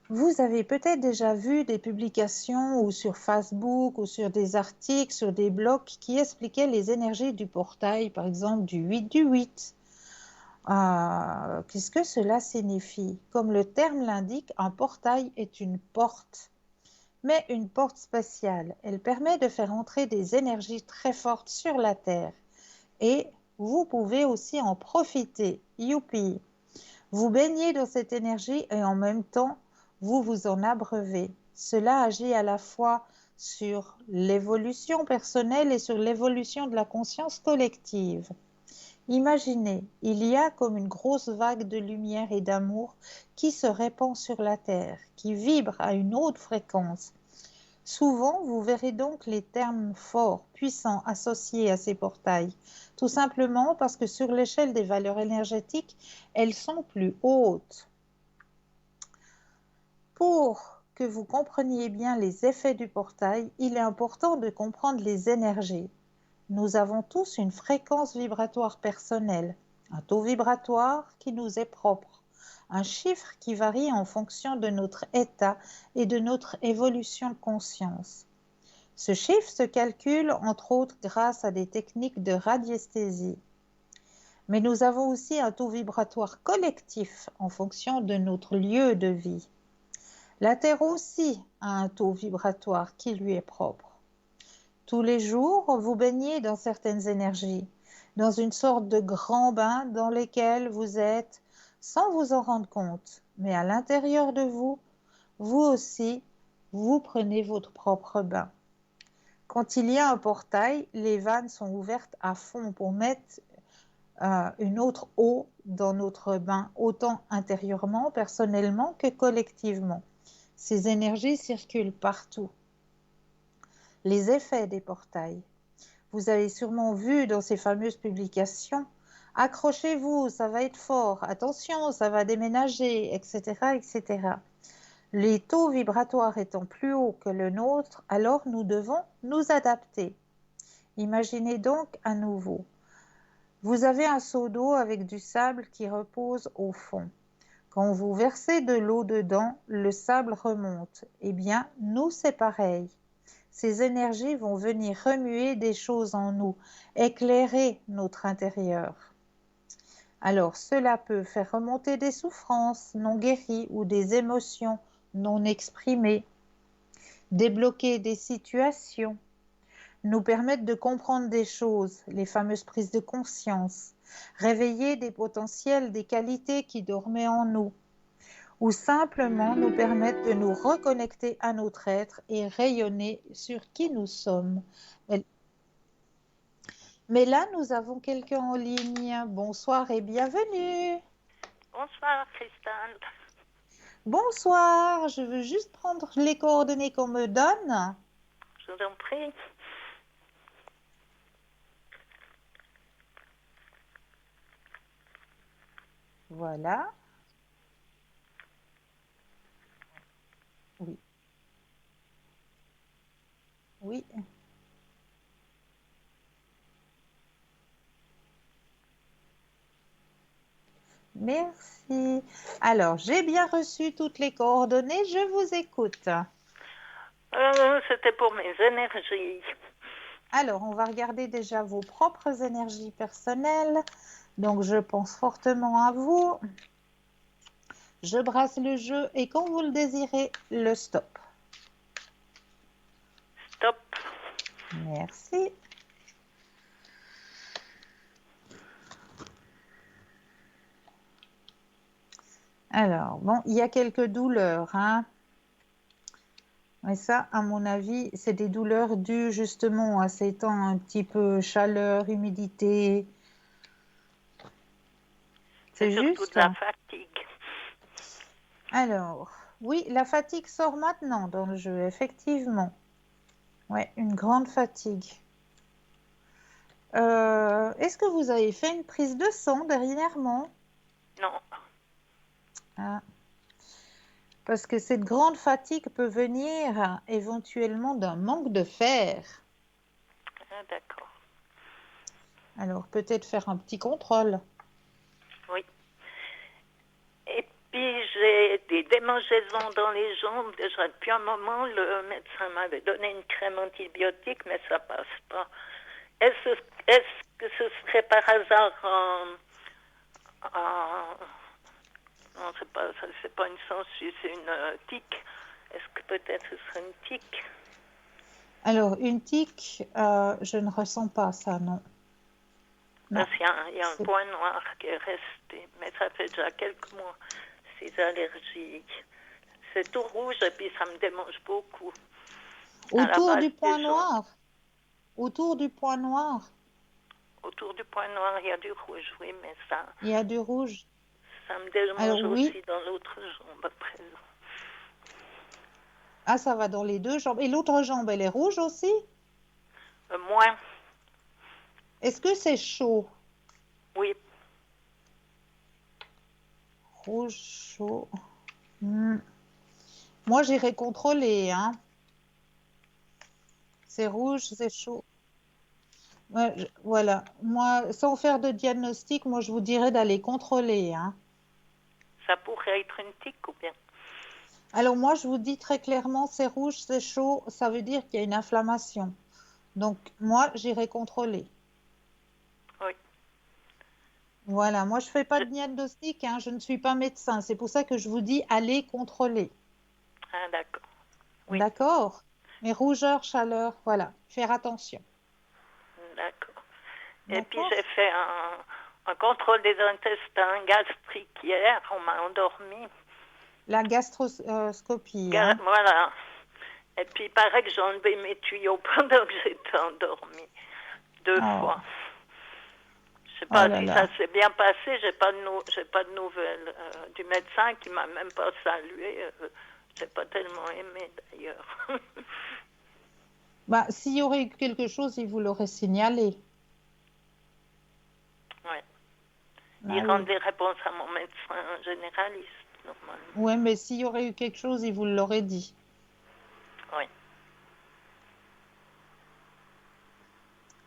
Vous avez peut-être déjà vu des publications ou sur Facebook ou sur des articles, sur des blogs qui expliquaient les énergies du portail, par exemple du 8 du 8. Qu'est-ce que cela signifie? Comme le terme l'indique, un portail est une porte, mais une porte spatiale. Elle permet de faire entrer des énergies très fortes sur la Terre. Et vous pouvez aussi en profiter. Youpi! Vous baignez dans cette énergie et en même temps, vous vous en abreuvez. Cela agit à la fois sur l'évolution personnelle et sur l'évolution de la conscience collective. Imaginez, il y a comme une grosse vague de lumière et d'amour qui se répand sur la Terre, qui vibre à une haute fréquence. Souvent, vous verrez donc les termes forts, puissants associés à ces portails, tout simplement parce que sur l'échelle des valeurs énergétiques, elles sont plus hautes. Pour que vous compreniez bien les effets du portail, il est important de comprendre les énergies. Nous avons tous une fréquence vibratoire personnelle, un taux vibratoire qui nous est propre, un chiffre qui varie en fonction de notre état et de notre évolution de conscience. Ce chiffre se calcule entre autres grâce à des techniques de radiesthésie. Mais nous avons aussi un taux vibratoire collectif en fonction de notre lieu de vie. La Terre aussi a un taux vibratoire qui lui est propre. Tous les jours, vous baignez dans certaines énergies, dans une sorte de grand bain dans lequel vous êtes sans vous en rendre compte. Mais à l'intérieur de vous, vous aussi, vous prenez votre propre bain. Quand il y a un portail, les vannes sont ouvertes à fond pour mettre une autre eau dans notre bain, autant intérieurement, personnellement que collectivement. Ces énergies circulent partout. Les effets des portails. Vous avez sûrement vu dans ces fameuses publications, accrochez-vous, ça va être fort, attention, ça va déménager, etc., etc. Les taux vibratoires étant plus hauts que le nôtre, alors nous devons nous adapter. Imaginez donc à nouveau. Vous avez un seau d'eau avec du sable qui repose au fond. Quand vous versez de l'eau dedans, le sable remonte. Eh bien, nous, c'est pareil. Ces énergies vont venir remuer des choses en nous, éclairer notre intérieur. Alors, cela peut faire remonter des souffrances non guéries ou des émotions non exprimées, débloquer des situations, nous permettre de comprendre des choses, les fameuses prises de conscience, réveiller des potentiels, des qualités qui dormaient en nous, ou simplement nous permettre de nous reconnecter à notre être et rayonner sur qui nous sommes. Mais là, nous avons quelqu'un en ligne. Bonsoir et bienvenue. Bonsoir, Christine. Bonsoir, je veux juste prendre les coordonnées qu'on me donne. Je vous en prie. Voilà. Oui. Oui. Merci. Alors, j'ai bien reçu toutes les coordonnées. Je vous écoute. C'était pour mes énergies. Alors, on va regarder déjà vos propres énergies personnelles. Donc, je pense fortement à vous. Je brasse le jeu et quand vous le désirez, le stop. Stop. Merci. Alors, bon, il y a quelques douleurs, hein. Et ça, à mon avis, c'est des douleurs dues justement à ces temps un petit peu chaleur, humidité. C'est surtout juste? de la fatigue. Alors, oui, la fatigue sort maintenant dans le jeu, effectivement. Ouais, une grande fatigue. Est-ce que vous avez fait une prise de sang dernièrement? Non. Ah. Parce que cette grande fatigue peut venir éventuellement d'un manque de fer. Ah, d'accord. Alors, peut-être faire un petit contrôle. Oui. Et puis, j'ai des démangeaisons dans les jambes. Déjà, depuis un moment, le médecin m'avait donné une crème antibiotique, mais ça passe pas. Est-ce que ce serait par hasard non, c'est pas une sangsue, c'est une tique. Est-ce que peut-être ce serait une tique? Alors, une tique, je ne ressens pas ça, non. Parce qu'il y a un point noir qui est resté, mais ça fait déjà quelques mois, ces allergies. C'est tout rouge et puis ça me démange beaucoup. Autour du point noir? Autour du point noir? autour du point noir, il y a du rouge, oui, mais Il y a du rouge. ça me Alors dérange oui, aussi dans l'autre jambe à présent. ah, ça va dans les deux jambes. Et l'autre jambe, elle est rouge aussi? Moins, Est-ce que c'est chaud? oui, Rouge, chaud. Hmm. Moi, j'irai contrôler, hein. C'est rouge, c'est chaud. Ouais, voilà. Moi, sans faire de diagnostic, moi, je vous dirais d'aller contrôler, hein. ça pourrait être une tique ou bien. Alors, moi, je vous dis très clairement, c'est rouge, c'est chaud, ça veut dire qu'il y a une inflammation. Donc, moi, j'irai contrôler. Oui. Voilà. Moi, je ne fais pas Je- de diagnostic, hein. Je ne suis pas médecin. C'est pour ça que je vous dis, allez contrôler. Ah, d'accord. Oui, D'accord? Mais rougeur, chaleur, voilà. Faire attention. d'accord. Et puis D'accord? j'ai fait un contrôle des intestins gastriques hier, on m'a endormi. La gastroscopie, hein. Voilà. Et puis il paraît que j'ai enlevé mes tuyaux pendant que j'étais endormie. 2 fois. Oh, Je sais oh pas là si ça là. s'est bien passé, j'ai pas de nouvelles du médecin qui m'a même pas salué. J'ai pas tellement aimé d'ailleurs. Bah, s'il y aurait eu quelque chose, il vous l'aurait signalé. Ouais. Il Ah rend oui. des réponses à mon médecin généraliste, normalement. Ouais, mais s'il y aurait eu quelque chose, il vous l'aurait dit. Oui.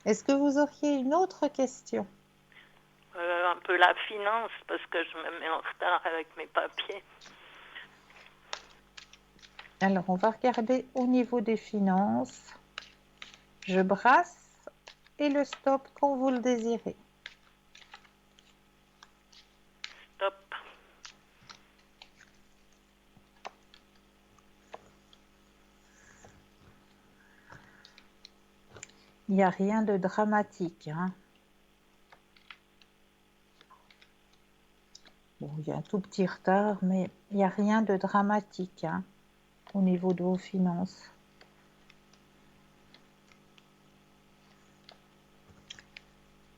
Est-ce que vous auriez une autre question? Un peu la finance, parce que je me mets en retard avec mes papiers. Alors, on va regarder au niveau des finances. Je brasse et le stop quand vous le désirez. Stop. Il n'y a rien de dramatique, hein. Bon, il y a un tout petit retard, mais il n'y a rien de dramatique, hein, au niveau de vos finances.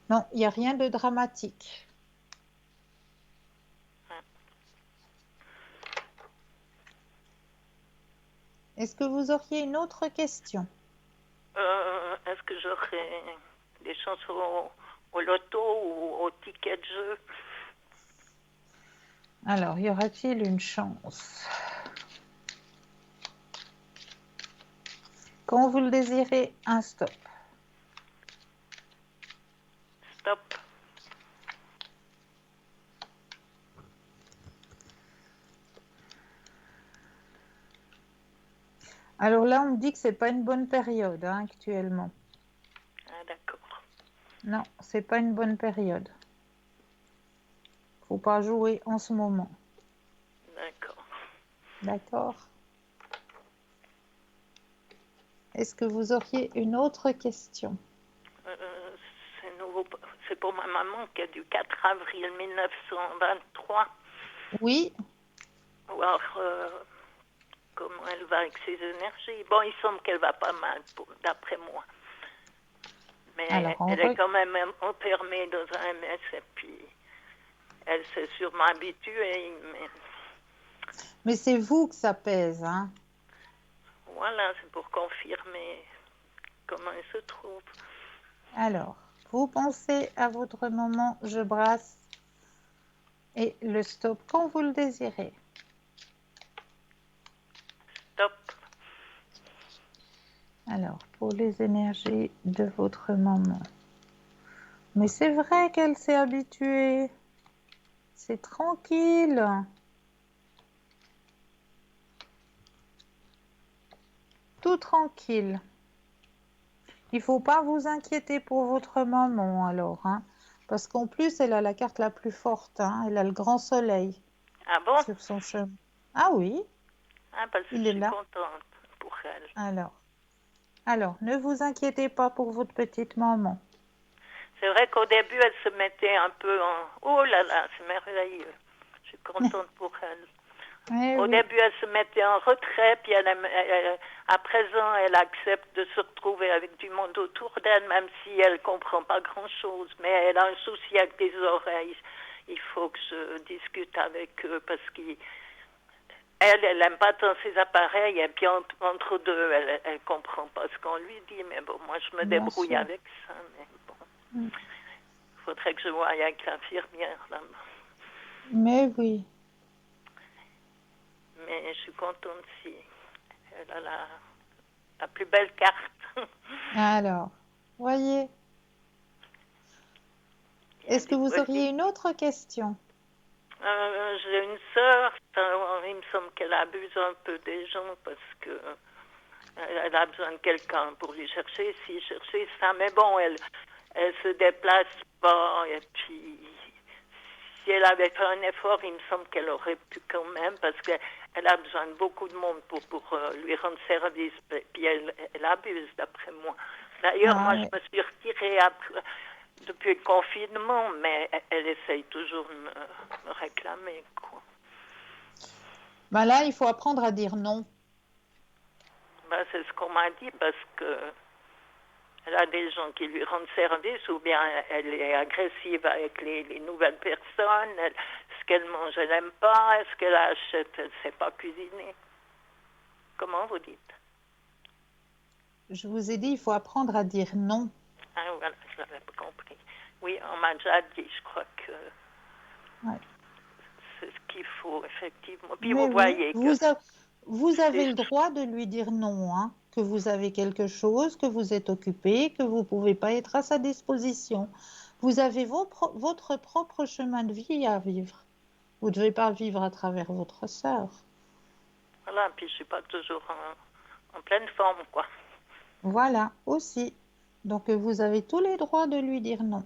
Non, il n'y a rien de dramatique. Est-ce que vous auriez une autre question? Est-ce que j'aurai des chances au loto ou au ticket de jeu? Alors, y aura-t-il une chance? Quand vous le désirez, un stop. Stop. Alors là, on me dit que c'est pas une bonne période, hein, actuellement. Ah, d'accord. Non, c'est pas une bonne période. Faut pas jouer en ce moment. D'accord. D'accord? Est-ce que vous auriez une autre question? Euh, c'est nouveau. C'est pour ma maman qui est du 4 avril 1923. Oui, Alors, comment elle va avec ses énergies? Bon, il semble qu'elle va pas mal, d'après moi. alors Mais elle est quand même enfermée dans un MS et puis elle s'est sûrement habituée. mais c'est vous que ça pèse, hein? Voilà, c'est pour confirmer comment elle se trouve. Alors, vous pensez à votre moment, je brasse et le stop quand vous le désirez. Stop. Alors, pour les énergies de votre maman. Mais c'est vrai qu'elle s'est habituée. C'est tranquille. Tout tranquille. Il ne faut pas vous inquiéter pour votre maman alors, hein, parce qu'en plus, elle a la carte la plus forte, hein, elle a le grand soleil Ah bon? sur son chemin. Ah oui, Ah, parce que il je est suis là. contente pour elle. Alors, ne vous inquiétez pas pour votre petite maman. C'est vrai qu'au début, elle se mettait un peu en... Oh là là, c'est merveilleux. Je suis contente pour elle. Eh Au oui, début, elle se mettait en retrait, puis à présent, elle accepte de se retrouver avec du monde autour d'elle, même si elle comprend pas grand-chose. Mais elle a un souci avec des oreilles. Il faut que je discute avec eux parce qu'elle aime pas tant ses appareils, et puis entre deux, elle comprend pas ce qu'on lui dit. Mais bon, moi, je me bien débrouille sûr. avec ça. Mais bon, Mm. il faudrait que je voie avec l'infirmière là-bas. Mais oui. Mais je suis contente si elle a la plus belle carte. Alors, voyez, Il y a est-ce que des vous auriez une politiques. autre question? J'ai une sœur, il me semble qu'elle abuse un peu des gens parce que elle a besoin de quelqu'un pour lui chercher ci, chercher ça. Mais bon, elle se déplace pas. Et puis, si elle avait fait un effort, il me semble qu'elle aurait pu quand même parce qu'elle a besoin de beaucoup de monde pour lui rendre service. Puis elle abuse, d'après moi. D'ailleurs, Ah moi, je oui. me suis retirée depuis le confinement, mais elle essaye toujours de me réclamer, quoi. Ben là, il faut apprendre à dire non. Ben, c'est ce qu'on m'a dit parce que elle a des gens qui lui rendent service ou bien elle est agressive avec les nouvelles personnes. Ce qu'elle mange, elle n'aime pas. Ce qu'elle achète, elle ne sait pas cuisiner. Comment vous dites? Je vous ai dit, il faut apprendre à dire non. Ah, voilà, je l'avais pas compris. Oui, on m'a déjà dit, je crois que Ouais. c'est ce qu'il faut, effectivement. Puis Mais vous oui, voyez que vous avez c'est le droit de lui dire non, hein, que vous avez quelque chose, que vous êtes occupé, que vous ne pouvez pas être à sa disposition. Vous avez votre propre chemin de vie à vivre. Vous ne devez pas vivre à travers votre sœur. voilà, puis je suis pas toujours en pleine forme, quoi. Voilà, aussi. Donc, vous avez tous les droits de lui dire non.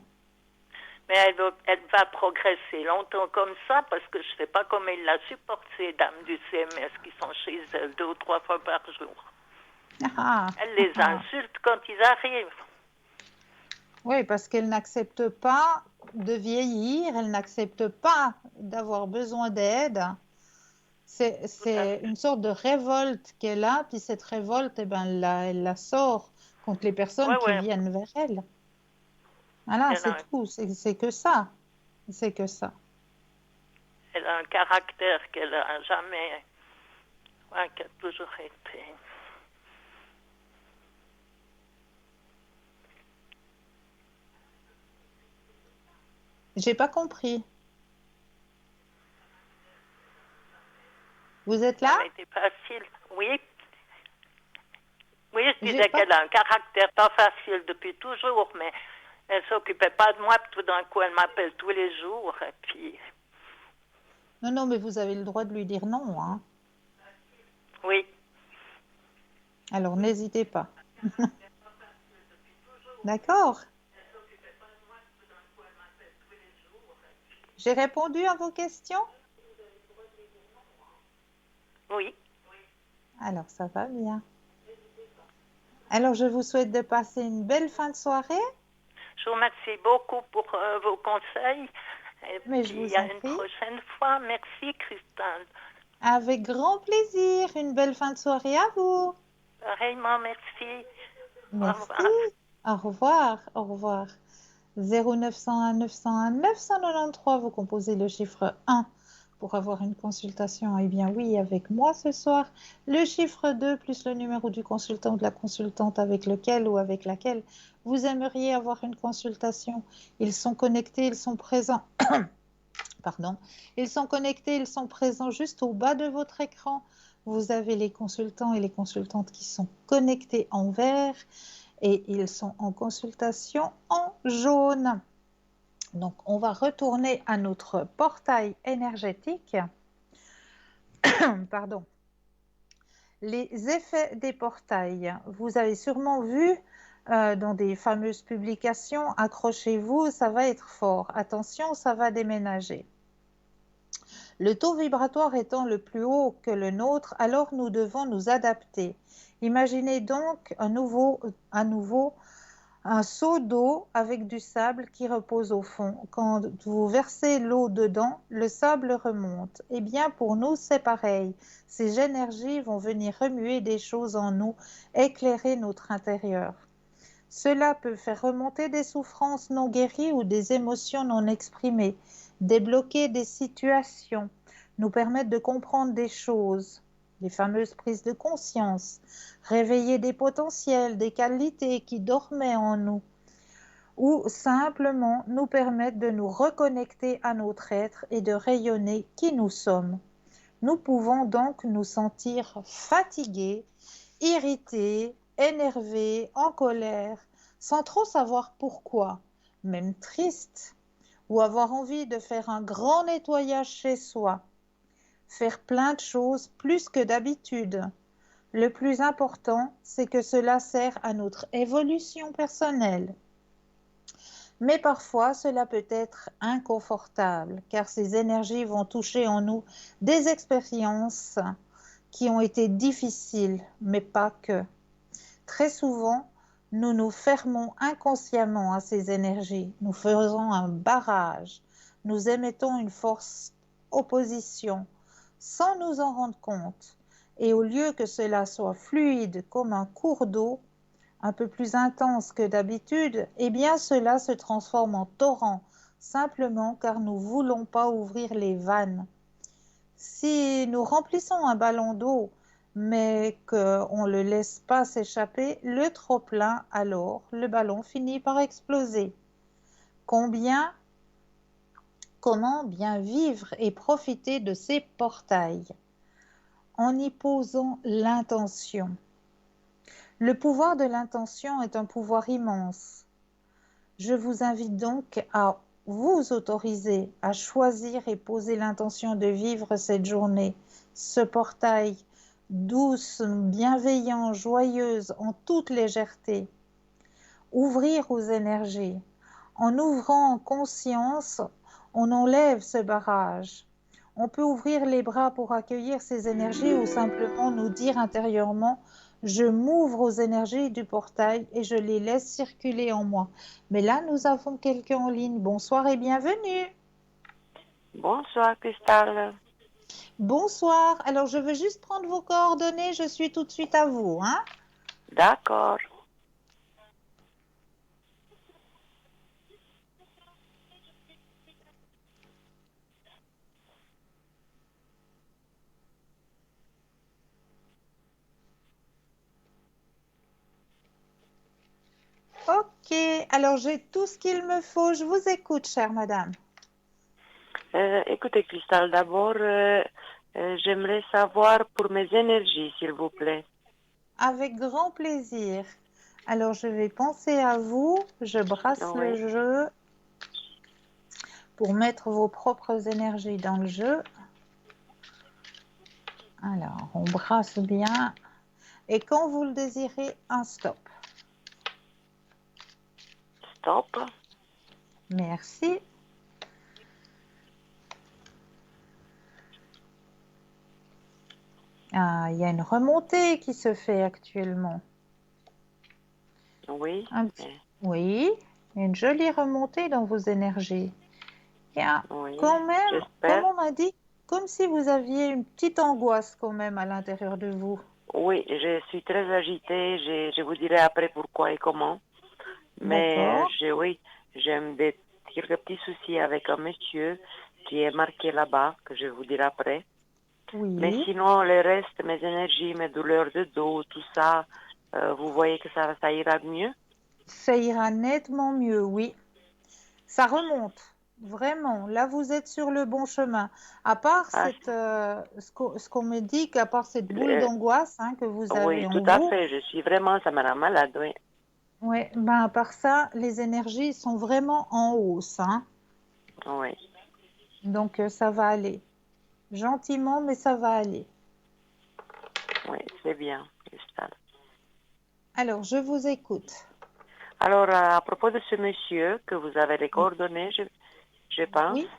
Mais elle va progresser longtemps comme ça parce que je ne sais pas comment ils la supportent, ces dames du CMS qui sont chez elle 2 ou 3 fois par jour. Ah, Elle les ah. insulte quand ils arrivent. Oui, parce qu'elle n'accepte pas de vieillir, elle n'accepte pas d'avoir besoin d'aide. Tout à C'est fait. une sorte de révolte qu'elle a, puis cette révolte, eh ben, elle la sort contre les Oui, personnes qui oui. viennent vers elle. Voilà, c'est tout, c'est que ça. C'est que ça. Elle a un caractère qu'elle n'a jamais, ouais, qui a toujours été. J'ai pas compris. Vous êtes là? Jamais été facile. Oui, oui, je J'ai disais pas. qu'elle a un caractère pas facile depuis toujours, mais elle s'occupait pas de moi, puis tout d'un coup, elle m'appelle tous les jours, et puis, Non, non, mais vous avez le droit de lui dire non, hein. oui. Alors n'hésitez pas. D'accord? J'ai répondu à vos questions? Oui. Alors ça va bien. Alors je vous souhaite de passer une belle fin de soirée, Je vous remercie beaucoup pour vos conseils. Et mais je puis vous à en une prie. prochaine fois. Merci, Christelle. Avec grand plaisir. Une belle fin de soirée à vous. Pareillement, merci. Au Merci. revoir. Au revoir. Au revoir. 0901 901 993, vous composez le chiffre 1 pour avoir une consultation. Eh bien oui, avec moi ce soir. Le chiffre 2 plus le numéro du consultant ou de la consultante avec lequel ou avec laquelle vous aimeriez avoir une consultation. Ils sont connectés, ils sont présents. Pardon. Ils sont connectés, ils sont présents juste au bas de votre écran. Vous avez les consultants et les consultantes qui sont connectés en vert et ils sont en consultation en jaune. Donc, on va retourner à notre portail énergétique. Pardon. Les effets des portails. Vous avez sûrement vu dans des fameuses publications, accrochez-vous, ça va être fort. Attention, ça va déménager. Le taux vibratoire étant le plus haut que le nôtre, alors nous devons nous adapter. Imaginez donc à nouveau un seau d'eau avec du sable qui repose au fond. Quand vous versez l'eau dedans, le sable remonte. Eh bien, pour nous, c'est pareil. Ces énergies vont venir remuer des choses en nous, éclairer notre intérieur. Cela peut faire remonter des souffrances non guéries ou des émotions non exprimées, débloquer des situations, nous permettre de comprendre des choses, les fameuses prises de conscience, réveiller des potentiels, des qualités qui dormaient en nous, ou simplement nous permettre de nous reconnecter à notre être et de rayonner qui nous sommes. Nous pouvons donc nous sentir fatigués, irrités, énervés, en colère, sans trop savoir pourquoi, même tristes, ou avoir envie de faire un grand nettoyage chez soi, faire plein de choses plus que d'habitude. Le plus important, c'est que cela sert à notre évolution personnelle. Mais parfois, cela peut être inconfortable, car ces énergies vont toucher en nous des expériences qui ont été difficiles, mais pas que. Très souvent, nous nous fermons inconsciemment à ces énergies, nous faisons un barrage, nous émettons une force opposition sans nous en rendre compte. Et au lieu que cela soit fluide comme un cours d'eau, un peu plus intense que d'habitude, eh bien cela se transforme en torrent, simplement car nous ne voulons pas ouvrir les vannes. Si nous remplissons un ballon d'eau, mais qu'on ne le laisse pas s'échapper, le trop-plein, alors le ballon finit par exploser. Comment bien vivre et profiter de ces portails? En y posant l'intention. Le pouvoir de l'intention est un pouvoir immense. Je vous invite donc à vous autoriser à choisir et poser l'intention de vivre cette journée, ce portail douce, bienveillant, joyeuse, en toute légèreté. Ouvrir aux énergies. En ouvrant en conscience, on enlève ce barrage. On peut ouvrir les bras pour accueillir ces énergies ou simplement nous dire intérieurement « Je m'ouvre aux énergies du portail et je les laisse circuler en moi ». Mais là, nous avons quelqu'un en ligne. Bonsoir et bienvenue. Bonsoir, Cristal. Bonsoir. Alors, je veux juste prendre vos coordonnées. Je suis tout de suite à vous, hein? D'accord. Ok, alors j'ai tout ce qu'il me faut. Je vous écoute, chère madame. Écoutez, Cristal, d'abord, j'aimerais savoir pour mes énergies, s'il vous plaît. Avec grand plaisir. Alors, je vais penser à vous. Je brasse le jeu pour mettre vos propres énergies dans le jeu. Alors, on brasse bien. Et quand vous le désirez, un stop. Stop. Merci. Ah, il y a une remontée qui se fait actuellement. Oui. Oui, une jolie remontée dans vos énergies. Il y a quand même, comme on m'a dit, comme si vous aviez une petite angoisse quand même à l'intérieur de vous. Oui, je suis très agitée. Je vous dirai après pourquoi et comment. Mais j'ai quelques petits soucis avec un monsieur qui est marqué là-bas, que je vous dirai après. Oui. Mais sinon, le reste, mes énergies, mes douleurs de dos, tout ça, vous voyez que ça ira mieux? Ça ira nettement mieux, oui. Ça remonte, vraiment. Là, vous êtes sur le bon chemin. À part ce qu'on me dit, qu'à part cette boule d'angoisse que vous avez en vous. Oui, tout à fait. Je suis vraiment, ça me rend malade, oui. Oui, ben à part ça, les énergies sont vraiment en hausse. Oui. Donc, ça va aller. Gentiment, mais ça va aller. Oui, c'est bien, Cristal. Alors, je vous écoute. Alors, à propos de ce monsieur, que vous avez les coordonnées, je pense. Oui.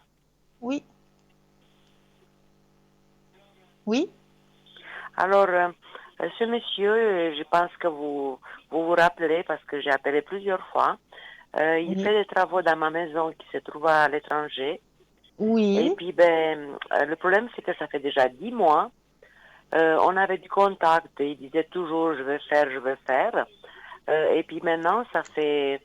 Oui. Oui. Alors, Ce monsieur, je pense que vous rappelez parce que j'ai appelé plusieurs fois. Il Oui. fait des travaux dans ma maison qui se trouve à l'étranger. Et Oui. puis, le problème, c'est que ça fait déjà 10 mois. On avait du contact. Il disait toujours, je vais faire, je vais faire. Et puis maintenant, ça fait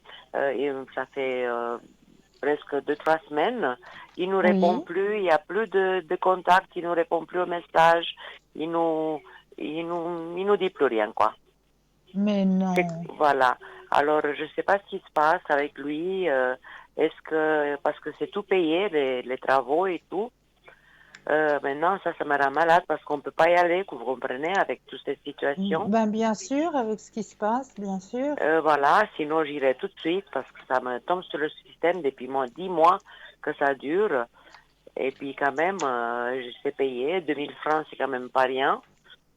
presque 2, 3 semaines. Il nous répond Oui. plus. Il n'y a plus de contact. Il nous répond plus aux messages. Il nous, il nous dit plus rien, quoi. Mais non. Voilà. Alors, je ne sais pas ce qui se passe avec lui. Parce que c'est tout payé, les travaux et tout. Maintenant, ça me rend malade parce qu'on ne peut pas y aller, vous comprenez, avec toutes ces situations. Ben, bien sûr, avec ce qui se passe, bien sûr. Voilà, sinon j'irai tout de suite parce que ça me tombe sur le système depuis 10 mois que ça dure. Et puis quand même, je sais payer. 2000 francs, c'est quand même pas rien.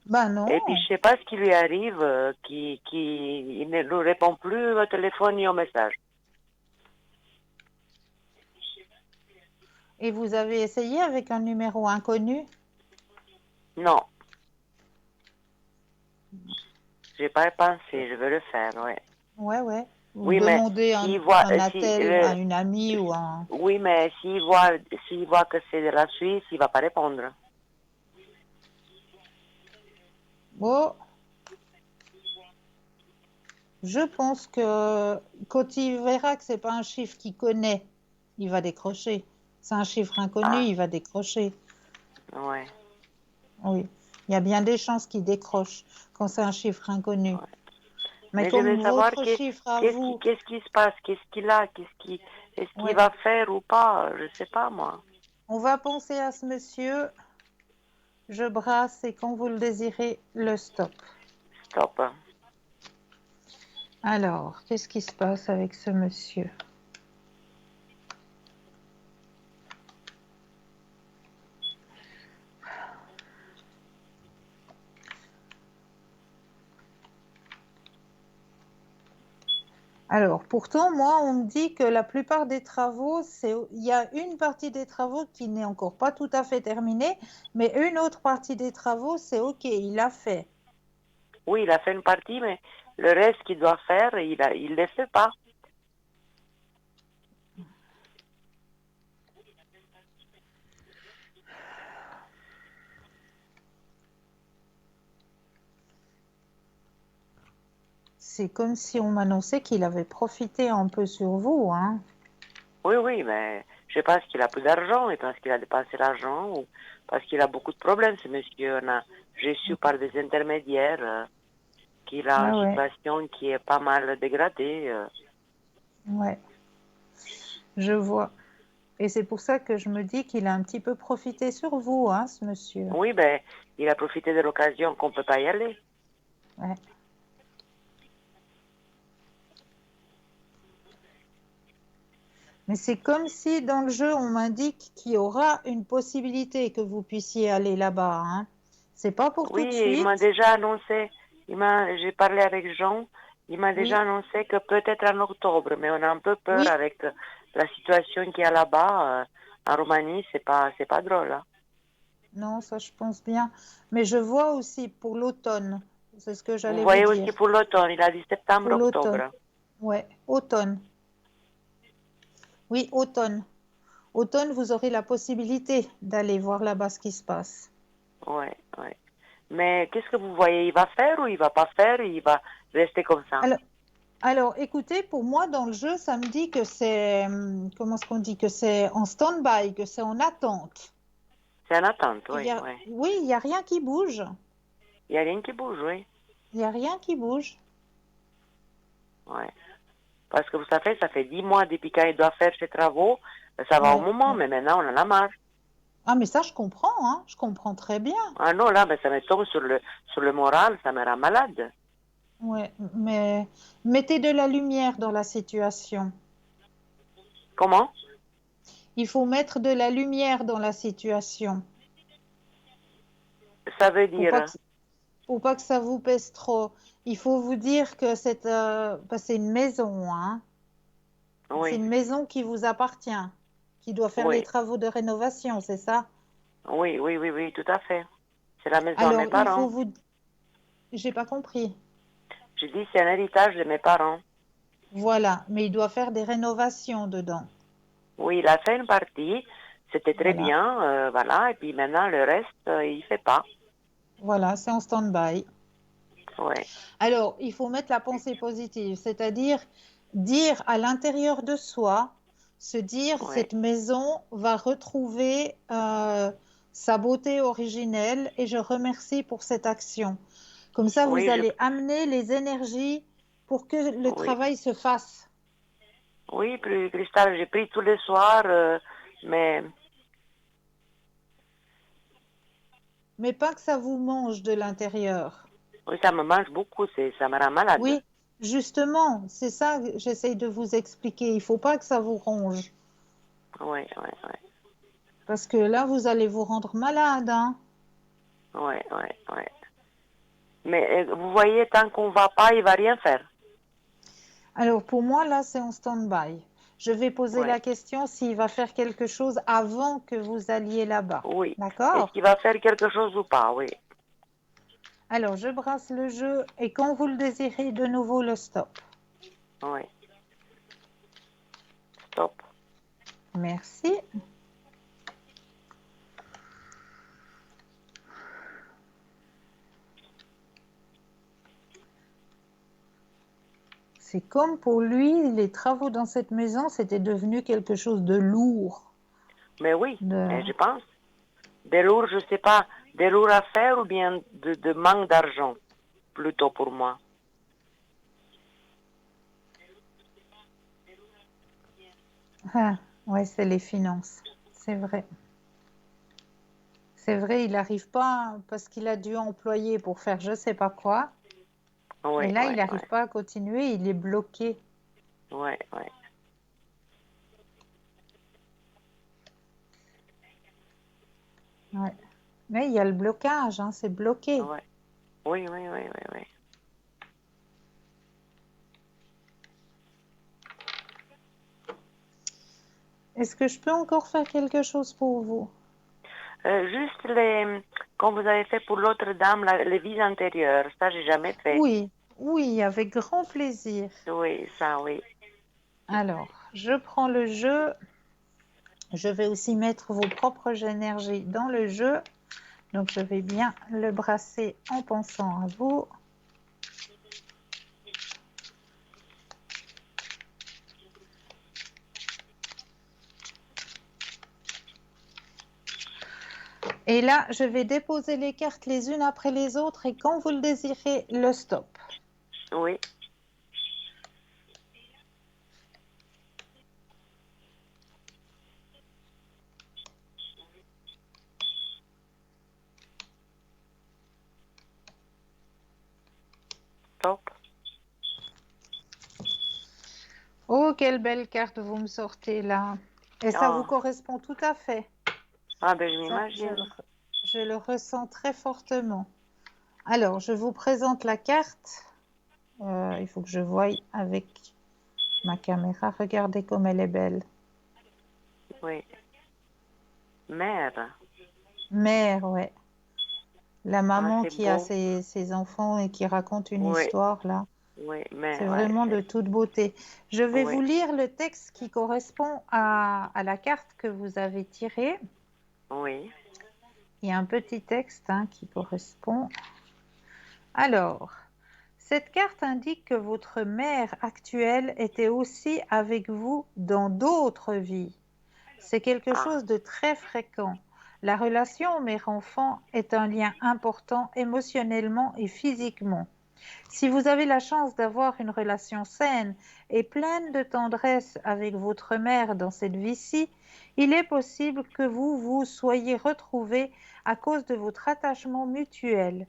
Ben non. Et puis je sais pas ce qui lui arrive, il ne nous répond plus au téléphone ni au message. Et vous avez essayé avec un numéro inconnu? Non, j'ai pas pensé, je vais le faire, ouais. Ouais, ouais. Vous Oui, mais demandez s'il voit, un attel à une amie ou un... oui, mais s'il voit que c'est de la Suisse, il va pas répondre. Oh, je pense que quand il verra que c'est pas un chiffre qu'il connaît, il va décrocher. C'est un chiffre inconnu, Ah, il va décrocher. ouais. Oui, il y a bien des chances qu'il décroche quand c'est un chiffre inconnu. Ouais. Mais Mais je comme veux savoir votre chiffre à vous, qu'est-ce qui se passe, qu'est-ce qu'il a, est-ce qu'il ouais, va faire ou pas, je sais pas moi. on va penser à ce monsieur. Je brasse et quand vous le désirez, le stop. Stop. Alors, qu'est-ce qui se passe avec ce monsieur? Alors, pourtant, moi, on me dit que la plupart des travaux, il y a une partie des travaux qui n'est encore pas tout à fait terminée, mais une autre partie des travaux, c'est OK, il a fait. Oui, il a fait une partie, mais le reste qu'il doit faire, il le fait pas. C'est comme si on m'annonçait qu'il avait profité un peu sur vous, hein. Oui, oui, mais je pense qu'il a plus d'argent, et parce qu'il a dépensé l'argent, ou parce qu'il a beaucoup de problèmes, ce monsieur. J'ai su par des intermédiaires qu'il a Ouais, une ouais, situation qui est pas mal dégradée. ouais, je vois. Et c'est pour ça que je me dis qu'il a un petit peu profité sur vous, hein, ce monsieur. Oui, il a profité de l'occasion qu'on ne peut pas y aller. Ouais. Mais c'est comme si dans le jeu, on m'indique qu'il y aura une possibilité que vous puissiez aller là-bas, hein. C'est pas pour Oui, tout de il m'a suite. déjà annoncé, j'ai parlé avec Jean, il m'a déjà Oui, annoncé que peut-être en octobre, mais on a un peu peur oui, avec la situation qu'il y a là-bas, en Roumanie, c'est pas drôle, hein. non, ça je pense bien. Mais je vois aussi pour l'automne, c'est ce que Vous j'allais vous voyez dire. aussi pour l'automne, il a dit Pour septembre, l'automne, octobre. ouais, automne. Oui, automne. Automne, vous aurez la possibilité d'aller voir là-bas ce qui se passe. Ouais, ouais. Mais qu'est-ce que vous voyez, il va faire ou il va pas faire, il va rester comme ça? Alors, écoutez, pour moi, dans le jeu, ça me dit que c'est, comment est-ce qu'on dit, que c'est en stand-by, que c'est en attente. C'est en attente, oui, oui. Oui, il n'y a rien qui bouge. Il n'y a rien qui bouge, oui. Il n'y a rien qui bouge. Ouais. Parce que vous savez, ça fait 10 mois depuis qu'il doit faire ses travaux, ça va au Ouais, moment, ouais. mais maintenant on en a marre. Ah, mais ça, je comprends, hein. Je comprends très bien. Ah non, là, ça me tombe sur le moral, ça me rend malade. Ouais, mais mettez de la lumière dans la situation. Comment? Il faut mettre de la lumière dans la situation Ça veut pour pas dire, que, pour pas que ça vous pèse trop. Il faut vous dire que c'est une maison, hein. C'est oui, une maison qui vous appartient, qui doit faire les oui, travaux de rénovation, c'est ça? oui, oui, oui, oui, tout à fait. C'est la maison de mes Alors, parents. J'ai pas compris. Je dis, c'est un héritage de mes parents. Voilà, mais il doit faire des rénovations dedans. Oui, il a fait une partie, c'était très Voilà. bien, voilà, et puis maintenant le reste, il fait pas. Voilà, c'est en stand-by. Ouais, Alors, il faut mettre la pensée positive, c'est-à-dire dire à l'intérieur de soi, se dire ouais, cette maison va retrouver sa beauté originelle et je remercie pour cette action. Comme ça, vous oui, allez amener les énergies pour que le oui, travail se fasse. oui, plus cristal, j'ai pris tous les soirs, mais Mais pas que ça vous mange de l'intérieur. oui, ça me mange beaucoup, ça me rend malade. Oui, justement, c'est ça que j'essaye de vous expliquer. Il ne faut pas que ça vous ronge. Oui, oui, oui, Parce que là, vous allez vous rendre malade, hein. oui, oui, oui. Mais vous voyez, tant qu'on va pas, il va rien faire. Alors, pour moi, là, c'est en stand-by. Je vais poser Ouais, la question s'il va faire quelque chose avant que vous alliez là-bas. oui. Est-ce D'accord? qu'il va faire quelque chose ou pas? Oui, Alors, je brasse le jeu et quand vous le désirez, de nouveau le stop. oui. Stop. Merci. C'est comme pour lui, les travaux dans cette maison, c'était devenu quelque chose de lourd. Mais oui, De... mais je pense. Des lourds, je sais pas, des lourds à faire ou bien de manque d'argent, plutôt pour moi. Ah, ouais, c'est les finances. C'est vrai. C'est vrai, il n'arrive pas parce qu'il a dû employer pour faire je sais pas quoi. Oui, Et là, oui, il oui, n'arrive pas à continuer, il est bloqué. oui, oui. Ouais. Mais il y a le blocage, hein, c'est bloqué. Ouais. Oui, oui, oui, oui, oui. Est-ce que je peux encore faire quelque chose pour vous? Juste comme vous avez fait pour l'autre dame, les vies antérieures, ça j'ai jamais fait. Oui, oui, avec grand plaisir. Oui, ça oui. Alors, je prends le jeu. Je vais aussi mettre vos propres énergies dans le jeu. Donc, je vais bien le brasser en pensant à vous. Et là, je vais déposer les cartes les unes après les autres et quand vous le désirez, le stop. Oui. Stop. Oh, quelle belle carte vous me sortez là. Et ça vous Oh. correspond tout à fait. Ah ben je Ça, m'imagine. je le ressens très fortement. Alors, je vous présente la carte. Il faut que je voie avec ma caméra. Regardez comme elle est belle. Oui. Mère. Mère, ouais. La Ah, maman c'est qui a beau. ses enfants et qui raconte une Oui. histoire là. Oui, C'est mais ouais, vraiment de toute beauté. Je vais oui. vous lire le texte qui correspond à la carte que vous avez tirée. Oui. Il y a un petit texte qui correspond. Alors, cette carte indique que votre mère actuelle était aussi avec vous dans d'autres vies. C'est quelque Ah. chose de très fréquent. La relation mère-enfant est un lien important émotionnellement et physiquement. Si vous avez la chance d'avoir une relation saine et pleine de tendresse avec votre mère dans cette vie-ci, il est possible que vous vous soyez retrouvés à cause de votre attachement mutuel.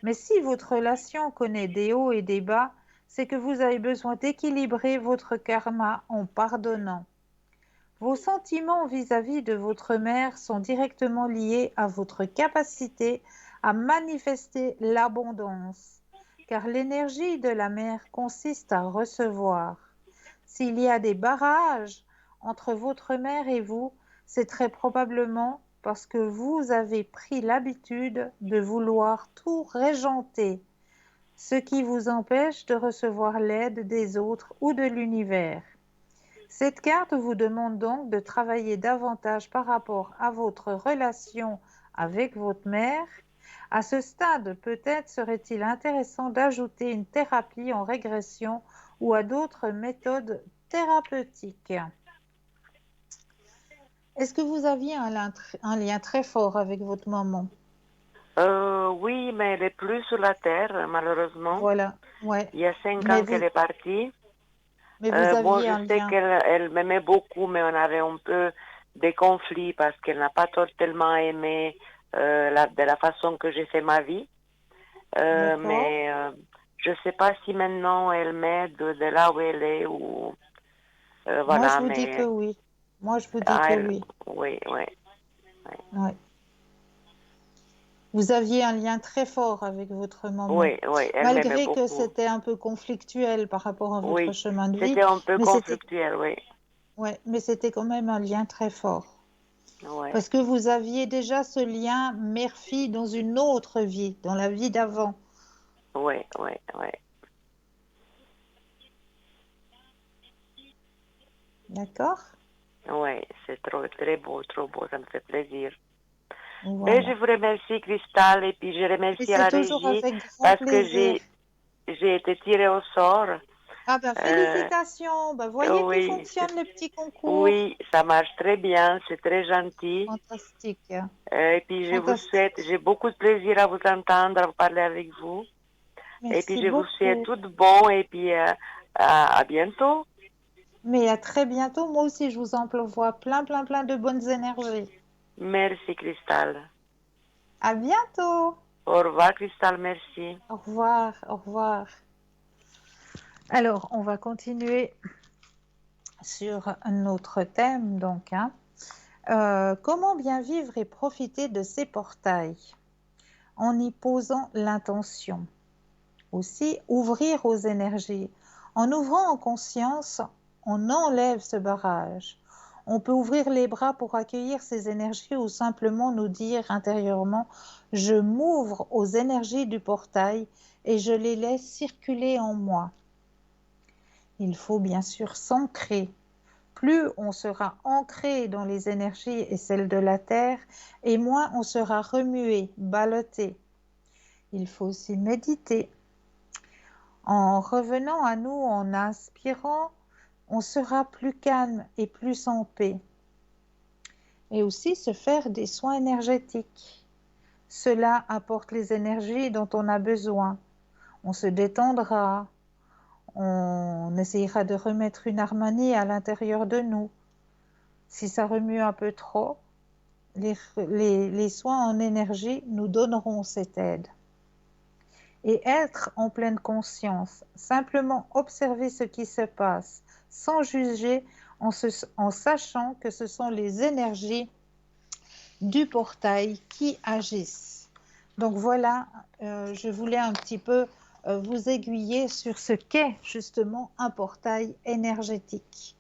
Mais si votre relation connaît des hauts et des bas, c'est que vous avez besoin d'équilibrer votre karma en pardonnant. Vos sentiments vis-à-vis de votre mère sont directement liés à votre capacité à manifester l'abondance, car l'énergie de la mère consiste à recevoir. S'il y a des barrages entre votre mère et vous, c'est très probablement parce que vous avez pris l'habitude de vouloir tout régenter. ce qui vous empêche de recevoir l'aide des autres ou de l'univers. Cette carte vous demande donc de travailler davantage par rapport à votre relation avec votre mère. À ce stade, peut-être serait-il intéressant d'ajouter une thérapie en régression ou à d'autres méthodes thérapeutiques. Est-ce que vous aviez un lien très fort avec votre maman? Oui, mais elle est plus sur la terre, malheureusement. Voilà, ouais. Il y a 5 Mais ans vous, qu'elle est partie. mais vous Bon, aviez je un sais lien. qu'elle m'aimait beaucoup, mais on avait un peu des conflits parce qu'elle n'a pas tellement aimé de la façon que j'ai fait ma vie. D'accord. Mais je ne sais pas si maintenant elle m'aide de là où elle est ou Moi, je voilà, vous dis que mais oui. Moi, je vous dis que oui. oui, oui, Ouais. Vous aviez un lien très fort avec votre maman, oui, oui, elle m'aimait malgré que beaucoup. c'était un peu conflictuel par rapport à votre Oui, chemin de vie, c'était un peu mais c'était, conflictuel, oui, ouais, mais c'était quand même un lien très fort. oui, Parce que vous aviez déjà ce lien mère-fille dans une autre vie, dans la vie d'avant. oui, oui, oui. D'accord? Oui, c'est trop beau, ça me fait plaisir. Ben, je Voilà. vous remercie, Cristal, et puis je Et remercie c'est la toujours régie avec grand parce que plaisir. j'ai été tirée au sort. Ah ben Euh, félicitations. Ben, voyez qu'il oui, fonctionne le petit concours. oui, ça marche très bien, c'est très gentil. Fantastique. Et puis je vous souhaite, Fantastique. j'ai beaucoup de plaisir à vous entendre, à vous parler avec vous. Et puis Merci je vous souhaite beaucoup. tout de bon et puis à bientôt. Mais à très bientôt. Moi aussi, je vous envoie plein, plein, plein de bonnes énergies. Merci, Cristal. À bientôt. Au revoir, Cristal, merci. Au revoir. Au revoir. Alors, on va continuer sur un autre thème, donc, hein. Comment bien vivre et profiter de ces portails en y posant l'intention. Aussi, ouvrir aux énergies. En ouvrant en conscience, on enlève ce barrage. On peut ouvrir les bras pour accueillir ces énergies ou simplement nous dire intérieurement, je m'ouvre aux énergies du portail et je les laisse circuler en moi. Il faut bien sûr s'ancrer. Plus on sera ancré dans les énergies et celles de la terre, et moins on sera remué, ballotté. Il faut aussi méditer. En revenant à nous, en inspirant, on sera plus calme et plus en paix. Et aussi se faire des soins énergétiques. Cela apporte les énergies dont on a besoin. On se détendra, on essayera de remettre une harmonie à l'intérieur de nous. Si ça remue un peu trop, les soins en énergie nous donneront cette aide. Et être en pleine conscience, simplement observer ce qui se passe, sans juger, en sachant que ce sont les énergies du portail qui agissent. Donc voilà, je voulais un petit peu vous aiguiller sur ce qu'est justement un portail énergétique.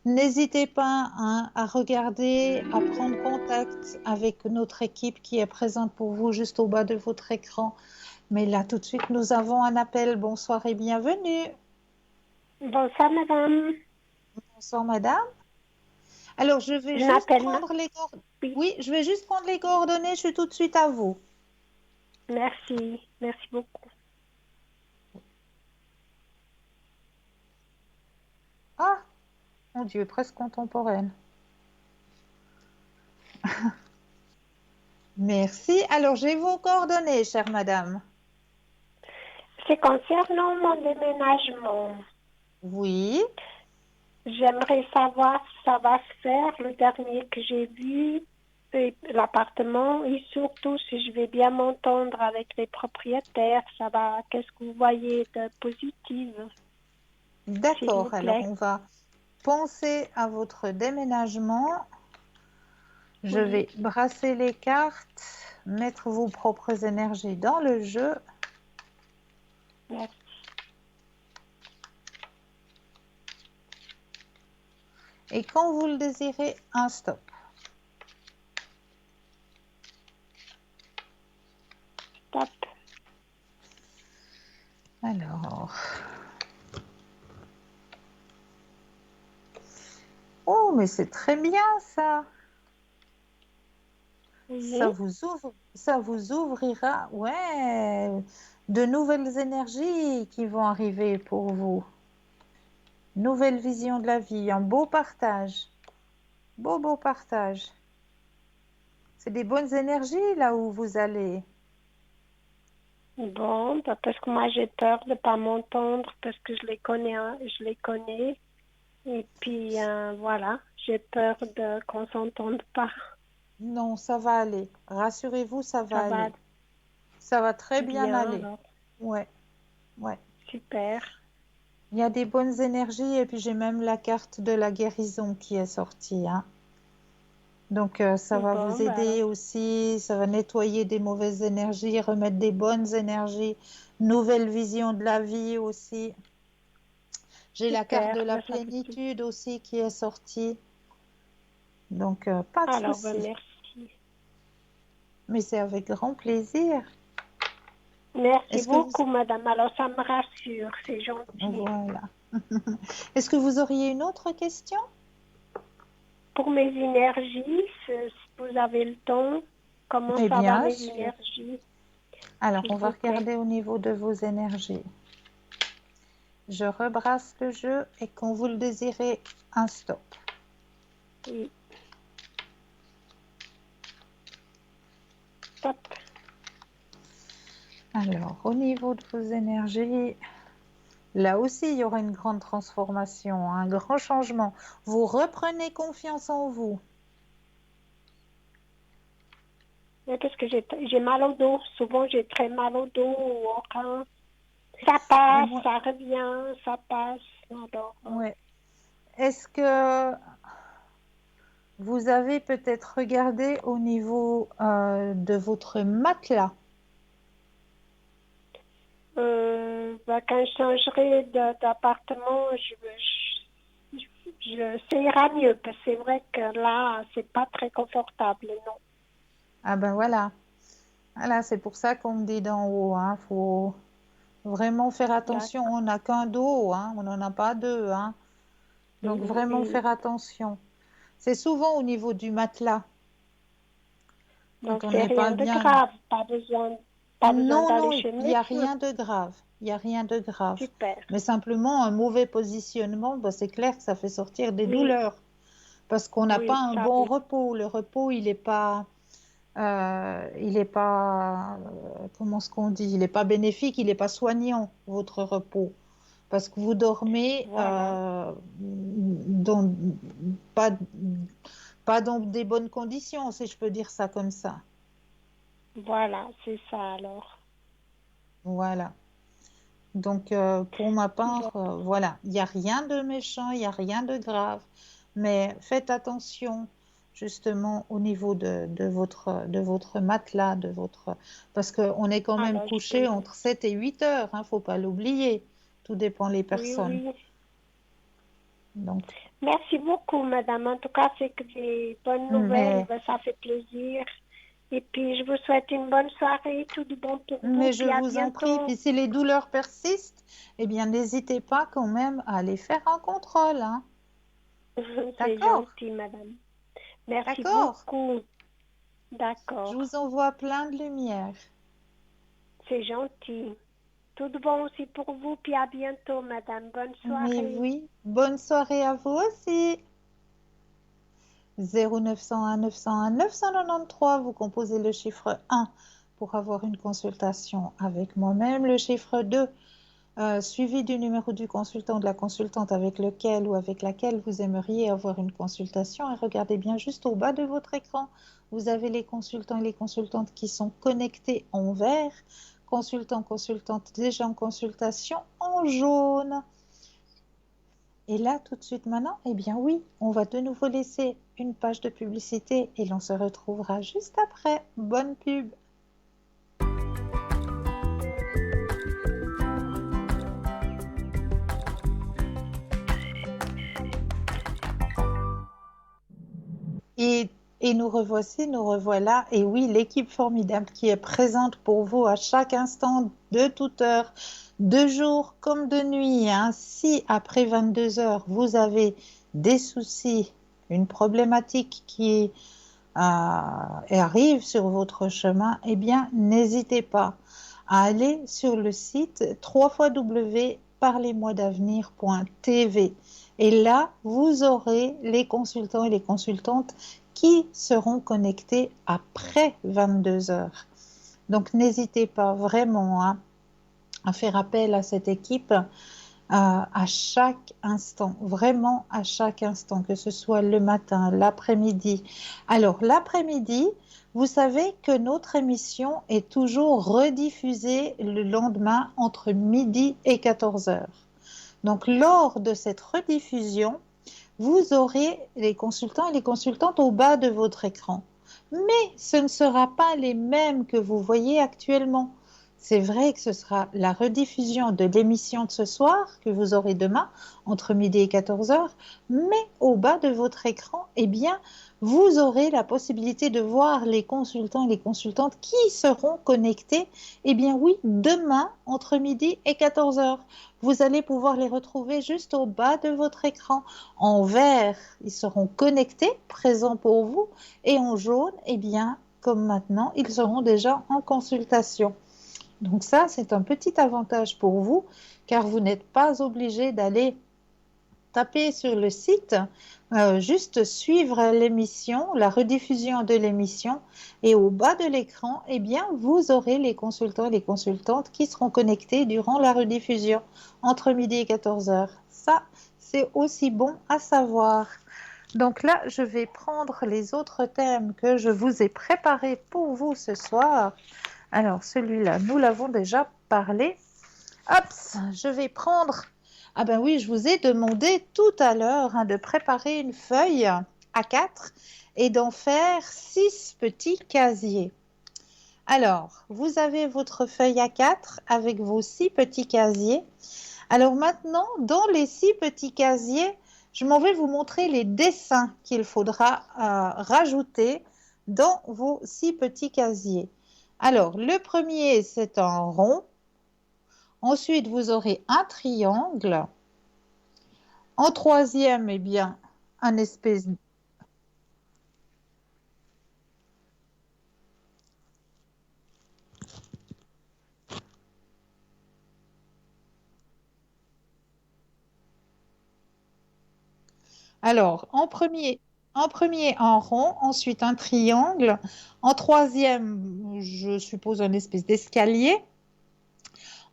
N'hésitez pas hein, à regarder, à prendre contact avec notre équipe qui est présente pour vous juste au bas de votre écran. Mais là, tout de suite, nous avons un appel. Bonsoir et bienvenue. Bonsoir, madame. Bonsoir, madame. Alors, je vais Je juste m'appelle. prendre les coordonnées. Oui, Oui, je vais juste prendre les coordonnées. Je suis tout de suite à vous. merci. Merci beaucoup. Ah, mon Dieu, presque contemporaine. Merci. Alors, j'ai vos coordonnées, chère madame. C'est concernant mon déménagement. Oui. J'aimerais savoir si ça va se faire, le dernier que j'ai vu, l'appartement, et surtout si je vais bien m'entendre avec les propriétaires. Ça va. Qu'est-ce que vous voyez de positif, s'il vous D'accord. Alors, plaît? on va penser à votre déménagement. Je Oui, vais brasser les cartes, mettre vos propres énergies dans le jeu. merci. Et quand vous le désirez, un stop. Stop. Alors. Oh, mais c'est très bien ça. Oui. Ça vous ouvrira, ouais, de nouvelles énergies qui vont arriver pour vous. Nouvelle vision de la vie, un beau partage. Beau partage. C'est des bonnes énergies là où vous allez. Bon, bah, parce que moi j'ai peur de ne pas m'entendre parce que je les connais, hein, je les connais. Et puis voilà, j'ai peur de qu'on s'entende pas. Non, ça va aller. Rassurez-vous, ça va Ça va aller. Ça va très bien bien, aller. alors. Ouais. Super. Il y a des bonnes énergies et puis j'ai même la carte de la guérison qui est sortie, hein. Donc ça va Bon, vous bah alors, aider aussi, ça va nettoyer des mauvaises énergies, remettre des bonnes énergies, nouvelle vision de la vie aussi. J'ai la carte de super. la Bah, ça fait plaisir. plénitude aussi qui est sortie. Donc pas de Alors, bah, souci. merci. Mais c'est avec grand plaisir. Merci Est-ce que vous... beaucoup, madame. Alors, ça me rassure, c'est gentil. Voilà. Est-ce que vous auriez une autre question? Pour mes énergies, si vous avez le temps, comment Eh ça va bien mes sûr. énergies, Alors, s'il on va vous plaît? regarder au niveau de vos énergies. Je rebrasse le jeu et quand vous le désirez, un stop. Oui. Top. Alors, au niveau de vos énergies, là aussi, il y aura une grande transformation, un grand changement. Vous reprenez confiance en vous. Oui, parce que j'ai mal au dos. Souvent, j'ai très mal au dos ou au rein. Ça passe, Moi, ça revient, ça passe. Alors, ouais. Est-ce que vous avez peut-être regardé au niveau de votre matelas? bah, quand je changerai d'appartement, ça ira mieux. Parce que c'est vrai que là, c'est pas très confortable, non. Ah ben voilà. Voilà, c'est pour ça qu'on me dit d'en haut, hein. Faut vraiment faire attention. D'accord. On n'a qu'un dos, hein. On n'en a pas deux, hein. Donc vraiment Oui. faire attention. C'est souvent au niveau du matelas. Quand Donc, on c'est n'est pas rien de bien. grave. Pas besoin Non, d'aller il chez le n'y a médecin. rien de grave. Il n'y a rien de grave. Super. Mais simplement, un mauvais positionnement, bah, c'est clair que ça fait sortir des Oui, douleurs. Parce qu'on n'a pas oui, un ça bon oui. repos. Le repos, il n'est pas, comment est-ce qu'on dit? Il n'est pas bénéfique, il n'est pas soignant, votre repos. Parce que vous dormez Voilà. pas, pas dans des bonnes conditions, si je peux dire ça comme ça. Voilà, c'est ça alors. Voilà. Donc, pour ma Bon, part, voilà, il n'y a rien de méchant, il n'y a rien de grave, mais faites attention justement au niveau de votre matelas, parce qu'on est quand même alors, couché entre 7 et 8 heures, hein, faut pas l'oublier. Tout dépend des oui, personnes. oui. Donc, Merci beaucoup, madame. En tout cas, c'est que des bonnes nouvelles. mais, Ben, ça fait plaisir. Et puis, je vous souhaite une bonne soirée. Tout de bon pour vous. mais je Puis à vous en prie, bientôt. puis si les douleurs persistent, eh bien, n'hésitez pas quand même à aller faire un contrôle, hein. C'est D'accord? gentil, madame. Merci D'accord? beaucoup. Je D'accord. vous envoie plein de lumière. C'est gentil. Tout de bon aussi pour vous. Puis à bientôt, madame. Bonne Mais soirée. oui, bonne soirée à vous aussi. 0901 901 993, vous composez le chiffre 1 pour avoir une consultation avec moi-même, le chiffre 2 suivi du numéro du consultant ou de la consultante avec lequel ou avec laquelle vous aimeriez avoir une consultation. Et regardez bien juste au bas de votre écran, vous avez les consultants et les consultantes qui sont connectés en vert, consultants, consultantes déjà en consultation en jaune. Et là, tout de suite maintenant, eh bien oui, on va de nouveau laisser une page de publicité et l'on se retrouvera juste après. Bonne pub! Et Et nous revoici, nous revoilà. Et oui, l'équipe formidable qui est présente pour vous à chaque instant, de toute heure, de jour comme de nuit. Hein. Si après 22 heures, vous avez des soucis, une problématique qui arrive sur votre chemin, eh bien, n'hésitez pas à aller sur le site www.parlez-moi-d'avenir.tv. Et là, vous aurez les consultants et les consultantes qui seront connectés après 22 heures. Donc, n'hésitez pas vraiment à faire appel à cette équipe à chaque instant, vraiment à chaque instant, que ce soit le matin, l'après-midi. Alors, l'après-midi, vous savez que notre émission est toujours rediffusée le lendemain entre midi et 14 heures. Donc, lors de cette rediffusion, vous aurez les consultants et les consultantes au bas de votre écran. Mais ce ne sera pas les mêmes que vous voyez actuellement. C'est vrai que ce sera la rediffusion de l'émission de ce soir que vous aurez demain entre midi et 14 heures, mais au bas de votre écran, eh bien, vous aurez la possibilité de voir les consultants et les consultantes qui seront connectés, eh bien oui, demain entre midi et 14 heures. Vous allez pouvoir les retrouver juste au bas de votre écran. En vert, ils seront connectés, présents pour vous, et en jaune, eh bien, comme maintenant, ils seront déjà en consultation. Donc ça, c'est un petit avantage pour vous, car vous n'êtes pas obligé d'aller taper sur le site, juste suivre l'émission, la rediffusion de l'émission, et au bas de l'écran, eh bien, vous aurez les consultants et les consultantes qui seront connectés durant la rediffusion, entre midi et 14 heures. Ça, c'est aussi bon à savoir. Donc là, je vais prendre les autres thèmes que je vous ai préparés pour vous ce soir. Alors, celui-là, nous l'avons déjà parlé. Hop, je vais prendre... Ah ben oui, je vous ai demandé tout à l'heure de préparer une feuille A4 et d'en faire 6 petits casiers. Alors, vous avez votre feuille A4 avec vos 6 petits casiers. Alors maintenant, dans les 6 petits casiers, je m'en vais vous montrer les dessins qu'il faudra rajouter dans vos 6 petits casiers. Alors, le premier, c'est un rond. Ensuite, vous aurez un triangle. En troisième, eh bien, un espèce... Alors, en premier, un rond, ensuite un triangle. En troisième, je suppose un espèce d'escalier.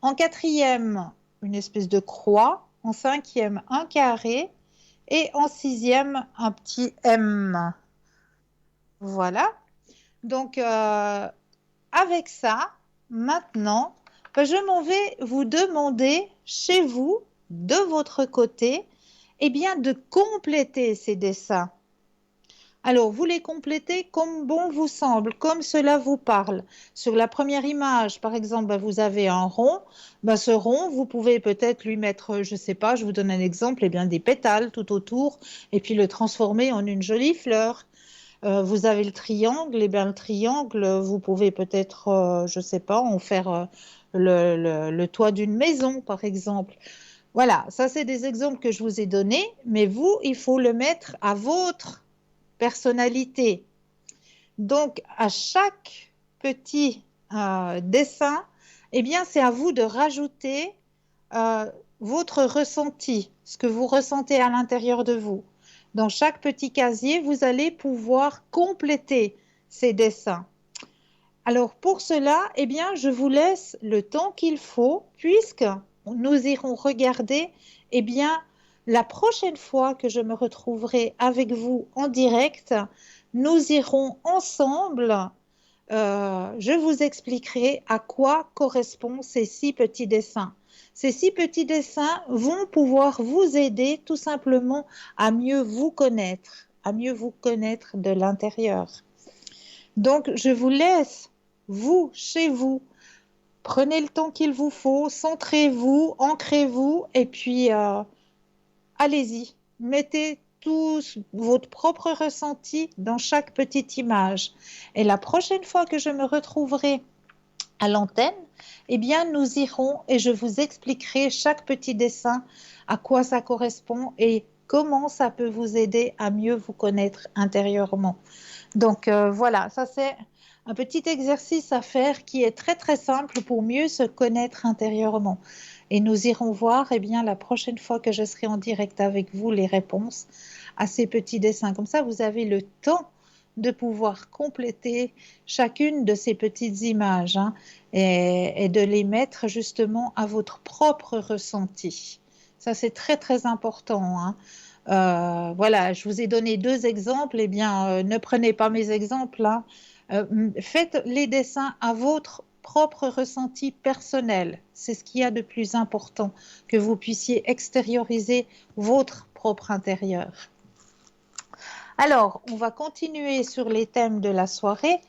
En quatrième, une espèce de croix. En cinquième, un carré. Et en sixième, un petit M. Voilà. Donc, avec ça, maintenant, je m'en vais vous demander chez vous, de votre côté, eh bien, de compléter ces dessins. Alors, vous les complétez comme bon vous semble, comme cela vous parle. Sur la première image, par exemple, vous avez un rond. Ce rond, vous pouvez peut-être lui mettre, je ne sais pas, je vous donne un exemple, eh bien, des pétales tout autour, et puis le transformer en une jolie fleur. Vous avez le triangle, et bien le triangle, vous pouvez peut-être, je ne sais pas, en faire le toit d'une maison, par exemple. Voilà, ça c'est des exemples que je vous ai donnés, mais vous, il faut le mettre à votre personnalité. Donc, à chaque petit dessin, eh bien, c'est à vous de rajouter votre ressenti, ce que vous ressentez à l'intérieur de vous. Dans chaque petit casier, vous allez pouvoir compléter ces dessins. Alors, pour cela, eh bien, je vous laisse le temps qu'il faut, puisque nous irons regarder, eh bien, la prochaine fois que je me retrouverai avec vous en direct, nous irons ensemble, je vous expliquerai à quoi correspondent ces 6 petits dessins. Ces 6 petits dessins vont pouvoir vous aider tout simplement à mieux vous connaître de l'intérieur. Donc, je vous laisse, vous, chez vous, prenez le temps qu'il vous faut, centrez-vous, ancrez-vous et puis allez-y, mettez tout votre propre ressenti dans chaque petite image. Et la prochaine fois que je me retrouverai à l'antenne, eh bien, nous irons et je vous expliquerai chaque petit dessin, à quoi ça correspond et comment ça peut vous aider à mieux vous connaître intérieurement. Donc voilà, ça c'est un petit exercice à faire qui est très très simple pour mieux se connaître intérieurement. Et nous irons voir, eh bien, la prochaine fois que je serai en direct avec vous, les réponses à ces petits dessins. Comme ça, vous avez le temps de pouvoir compléter chacune de ces petites images, hein, et de les mettre justement à votre propre ressenti. Ça, c'est très très important, hein. Voilà, je vous ai donné 2 exemples. Eh bien, ne prenez pas mes exemples, hein. Faites les dessins à votre propre ressenti personnel. C'est ce qu'il y a de plus important, que vous puissiez extérioriser votre propre intérieur. Alors, on va continuer sur les thèmes de la soirée.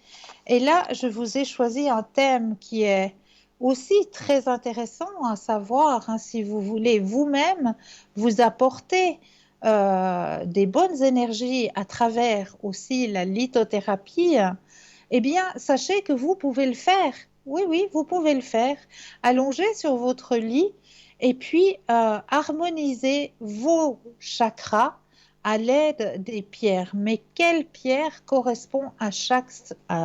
Et là, je vous ai choisi un thème qui est aussi très intéressant à savoir, hein, si vous voulez vous-même vous apporter des bonnes énergies à travers aussi la lithothérapie. Eh bien, sachez que vous pouvez le faire. Oui, oui, vous pouvez le faire. Allongez sur votre lit et puis harmonisez vos chakras à l'aide des pierres. Mais quelle pierre correspond à chaque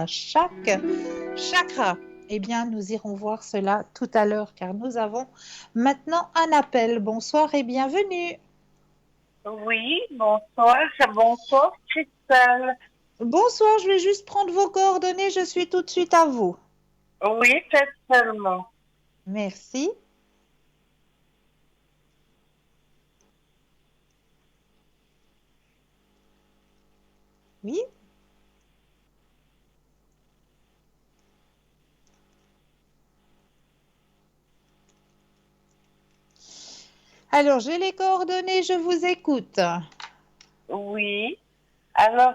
chakra? Eh bien, nous irons voir cela tout à l'heure car nous avons maintenant un appel. Bonsoir et bienvenue. Oui, bonsoir Christelle. Bonsoir, je vais juste prendre vos coordonnées, je suis tout de suite à vous. Oui, faites seulement. Merci. Oui. Alors, j'ai les coordonnées, je vous écoute. Oui. Alors,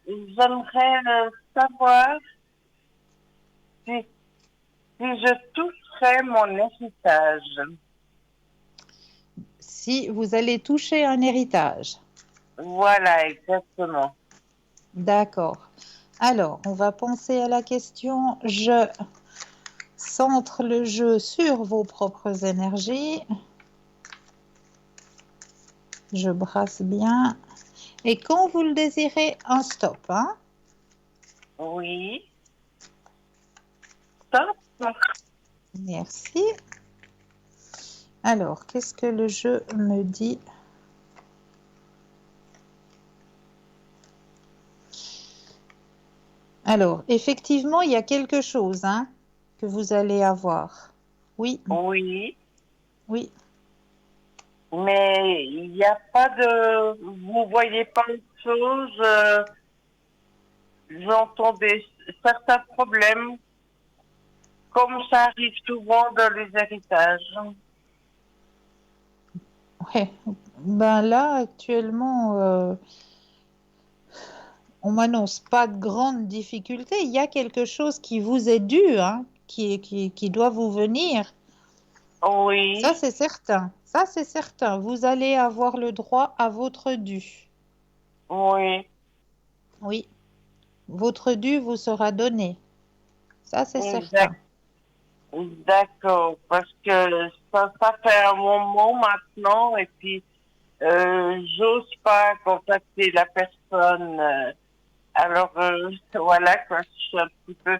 j'aimerais savoir si je toucherais mon héritage. Si vous allez toucher un héritage. Voilà, exactement. D'accord. Alors, on va penser à la question. Je centre le jeu sur vos propres énergies. Je brasse bien. Et quand vous le désirez, un stop, hein? Oui. Stop. Merci. Alors, qu'est-ce que le jeu me dit? Alors, effectivement, il y a quelque chose, hein, que vous allez avoir. Oui. Oui. Oui. Mais il n'y a pas de... Vous voyez pas autre chose j'entends certains problèmes, comme ça arrive souvent dans les héritages. Ouais. Ben là, actuellement, on m'annonce pas de grandes difficultés. Il y a quelque chose qui vous est dû, hein, qui doit vous venir. Oui. Ça, c'est certain. Ça, c'est certain. Vous allez avoir le droit à votre dû. Oui. Oui. Votre dû vous sera donné. Ça, c'est certain. D'accord, parce que ça fait un moment maintenant et puis j'ose pas contacter la personne. Alors voilà quoi, je suis un petit peu.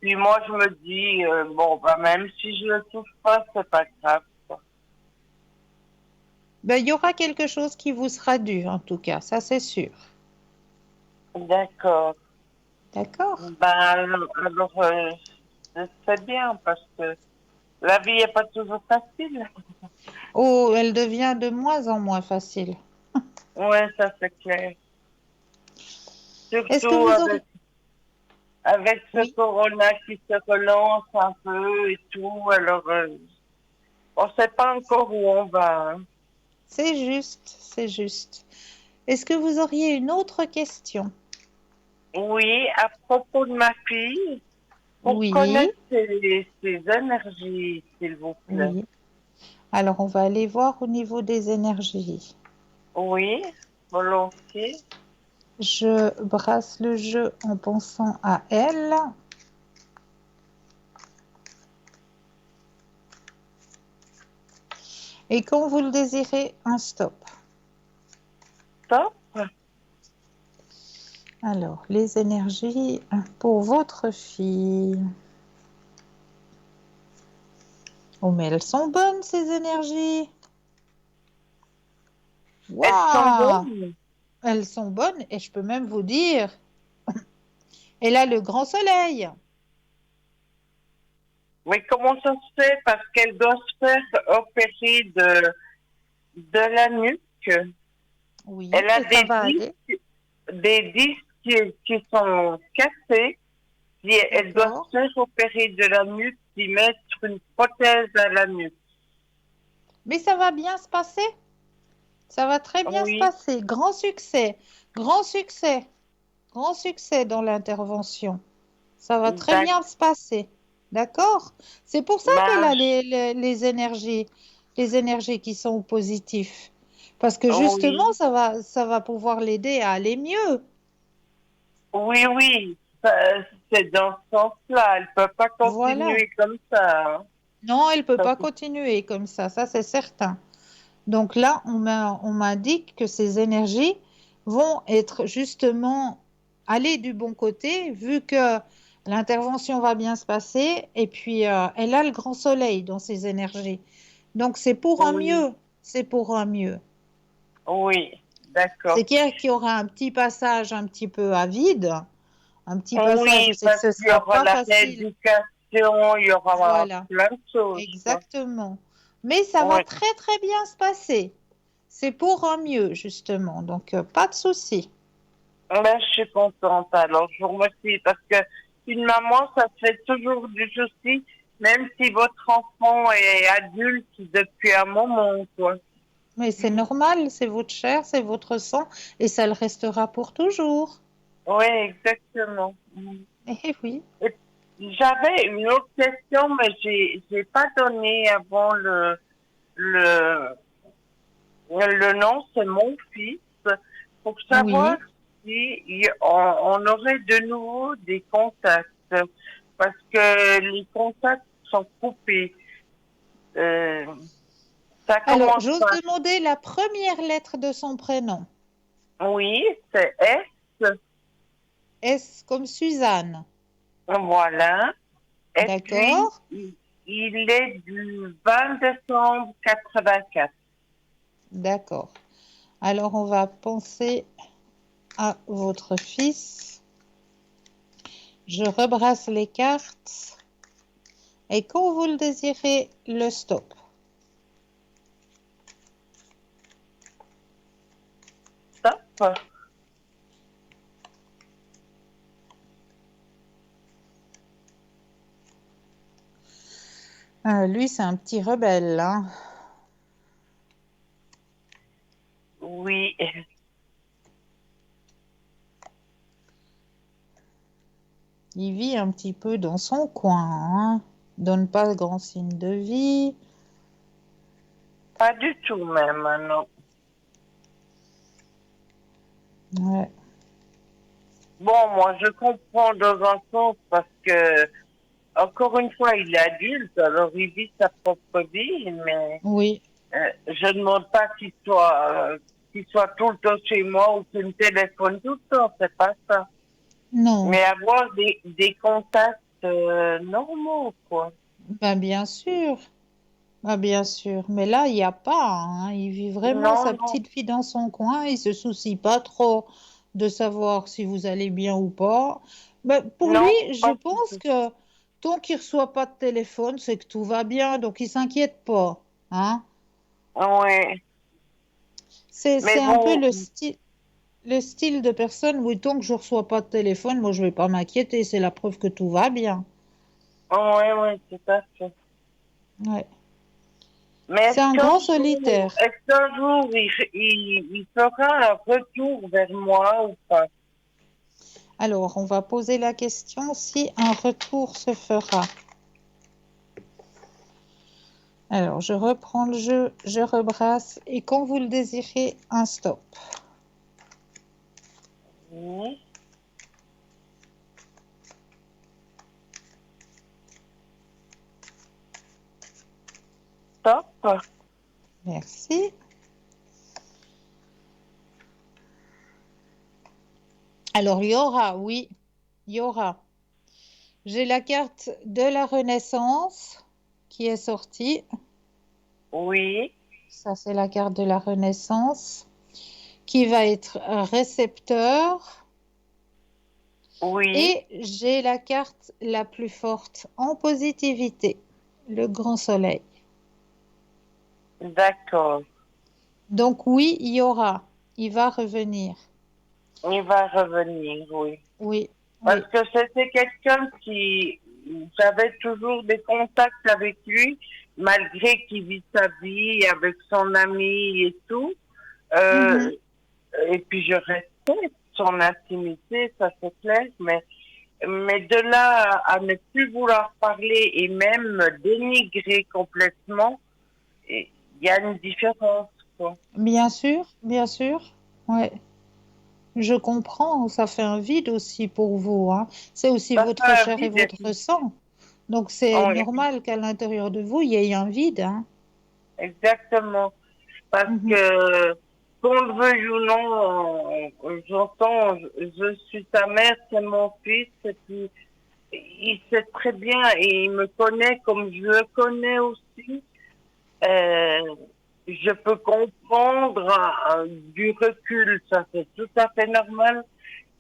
Puis moi je me dis bon bah même si je le touche pas, c'est pas grave. Ben, il y aura quelque chose qui vous sera dû, en tout cas, ça c'est sûr. D'accord. D'accord. Ben alors c'est bien parce que la vie n'est pas toujours facile. Oh, elle devient de moins en moins facile. Ouais, ça c'est clair. Est-ce que Surtout vous aurez... avec ce Oui. corona qui se relance un peu et tout, alors on ne sait pas encore où on va. Hein. C'est juste, c'est juste. Est-ce que vous auriez une autre question? Oui, à propos de ma fille, pour Oui. connaître ses énergies, s'il vous plaît. Oui. Alors, on va aller voir au niveau des énergies. Oui. volontiers. Je brasse le jeu en pensant à elle. Et quand vous le désirez, un stop. Stop. Alors, les énergies pour votre fille. Oh, mais elles sont bonnes, ces énergies. Elles sont Waouh! bonnes. Elles sont bonnes et je peux même vous dire, elle a le grand soleil. Mais comment ça se fait? Parce qu'elle doit se faire opérer de la nuque. Oui, Elle a mais ça va aller. des disques qui sont cassés. Et elle doit D'accord. se faire opérer de la nuque et mettre une prothèse à la nuque. Mais ça va bien se passer. Ça va très bien se Oui, passer. Grand succès. Grand succès. Grand succès dans l'intervention. Ça va très d'accord. bien se passer. D'accord? C'est pour ça qu'elle Ben, a les énergies qui sont positives. Parce que justement, oui, ça va pouvoir l'aider à aller mieux. oui. C'est dans ce sens-là. Elle peut pas Voilà. continuer comme ça. Hein. Non, elle ne peut Ça, pas continuer comme ça c'est certain. Donc là, on m'indique que ces énergies vont être justement aller du bon côté, vu que l'intervention va bien se passer, et puis elle a le grand soleil dans ses énergies. Donc c'est pour un oui, mieux, c'est pour un mieux. oui, C'est d'accord. qu'il y aura un petit passage un petit peu à vide, un petit passage, Oui, c'est que parce ce qu'il y sera aura pas la facile. rééducation, il y aura Voilà, plein de choses, quoi. exactement. Mais ça va Oui, très très bien se passer. C'est pour un mieux, justement. Donc pas de souci. ben, je suis contente. Alors, je vous remercie parce que une maman, ça fait toujours du souci, même si votre enfant est adulte depuis un moment, quoi. Mais c'est normal, c'est votre chair, c'est votre sang, et ça le restera pour toujours. Oui, exactement. Eh oui. Et j'avais une autre question, mais j'ai pas donné avant le, le nom, c'est mon fils, pour savoir Oui. si on aurait de nouveau des contacts, parce que les contacts sont coupés. Euh, ça Alors, commence j'ose par, demander la première lettre de son prénom. oui, c'est S, S comme Suzanne. voilà, et puis D'accord? il est du 20 décembre 84. D'accord. Alors, on va penser à votre fils. Je rebrasse les cartes. Et quand vous le désirez, le stop. Stop. Lui, c'est un petit rebelle, hein. Oui, Il vit un petit peu dans son coin, hein. Donne pas grand signe de vie. pas du tout même, non. Ouais. Bon, moi, je comprends dans un sens parce que, encore une fois, il est adulte, alors il vit sa propre vie, mais Oui. je ne demande pas qu'il soit tout le temps chez moi ou qu'il me téléphone tout le temps, c'est pas ça. Non. Mais avoir des contacts normaux, quoi. Ben, bien sûr. Ben, bien sûr. Mais là, il n'y a pas, hein. Il vit vraiment Non, sa non, petite vie dans son coin. Il se soucie pas trop de savoir si vous allez bien ou pas. Ben, pour lui, non, je pas du pense tout. que tant qu'il reçoit pas de téléphone, c'est que tout va bien. Donc, il s'inquiète pas, hein. Ouais. C'est Mais un peu bon, le style de personne, oui, tant que je reçois pas de téléphone, moi, je vais pas m'inquiéter. C'est la preuve que tout va bien. ouais, tout à fait. Ouais. Mais C'est un grand solitaire. est-ce qu'un jour il fera un retour vers moi ou pas? Alors, on va poser la question si un retour se fera. Alors, je reprends le jeu, je rebrasse et quand vous le désirez, un stop. Oui. Stop. Merci. Alors, il y aura, oui, il y aura. J'ai la carte de la Renaissance qui est sortie. Oui. Ça, c'est la carte de la Renaissance qui va être récepteur. Oui. Et j'ai la carte la plus forte en positivité, le grand soleil. D'accord. Donc oui, il y aura, il va revenir. Il va revenir, oui. Oui, Parce oui. que c'était quelqu'un qui, j'avais toujours des contacts avec lui, malgré qu'il vit sa vie avec son ami et tout. Mhm. Et puis je respecte son intimité, ça c'est clair, mais de là à ne plus vouloir parler et même me dénigrer complètement, il y a une différence, quoi. Bien sûr, bien sûr. Ouais. Je comprends, ça fait un vide aussi pour vous, hein. C'est aussi Ça fait votre un chair et vide, et votre puis, sang. Donc c'est oui, normal qu'à l'intérieur de vous, il y ait un vide, hein. exactement. Parce Mhm. que, qu'on le veuille ou non, j'entends, je suis sa mère, c'est mon fils, et puis il sait très bien et il me connaît comme je le connais aussi. Euh, je peux comprendre du recul, ça c'est tout à fait normal,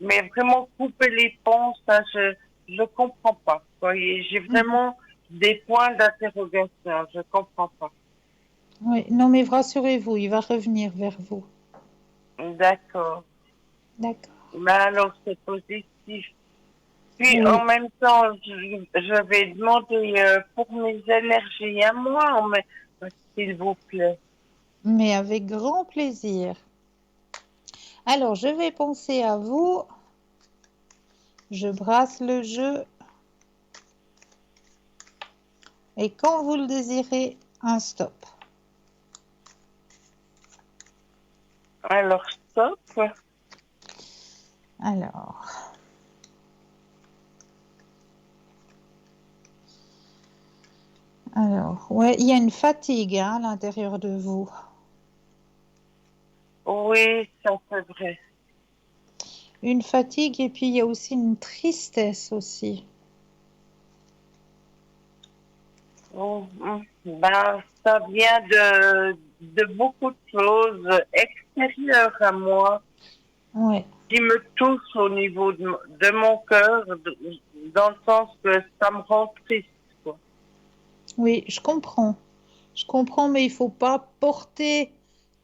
mais vraiment couper les ponts, ça je comprends pas. Vous voyez, j'ai Mhm. vraiment des points d'interrogation, je comprends pas. Oui, non mais rassurez-vous, il va revenir vers vous. D'accord. D'accord. Mais alors c'est positif. Puis Oui, en même temps, je vais demander pour mes énergies à moi, s'il vous plaît. mais avec grand plaisir. Alors, je vais penser à vous. Je brasse le jeu et quand vous le désirez, un stop. Alors stop. Alors, ouais, il y a une fatigue hein, à l'intérieur de vous. Oui, ça c'est vrai. Une fatigue et puis il y a aussi une tristesse aussi. Oh, ben, ça vient de beaucoup de choses extérieures à moi Ouais, qui me touchent au niveau de mon cœur, dans le sens que ça me rend triste, quoi. oui, je comprends. Je comprends, mais il faut pas porter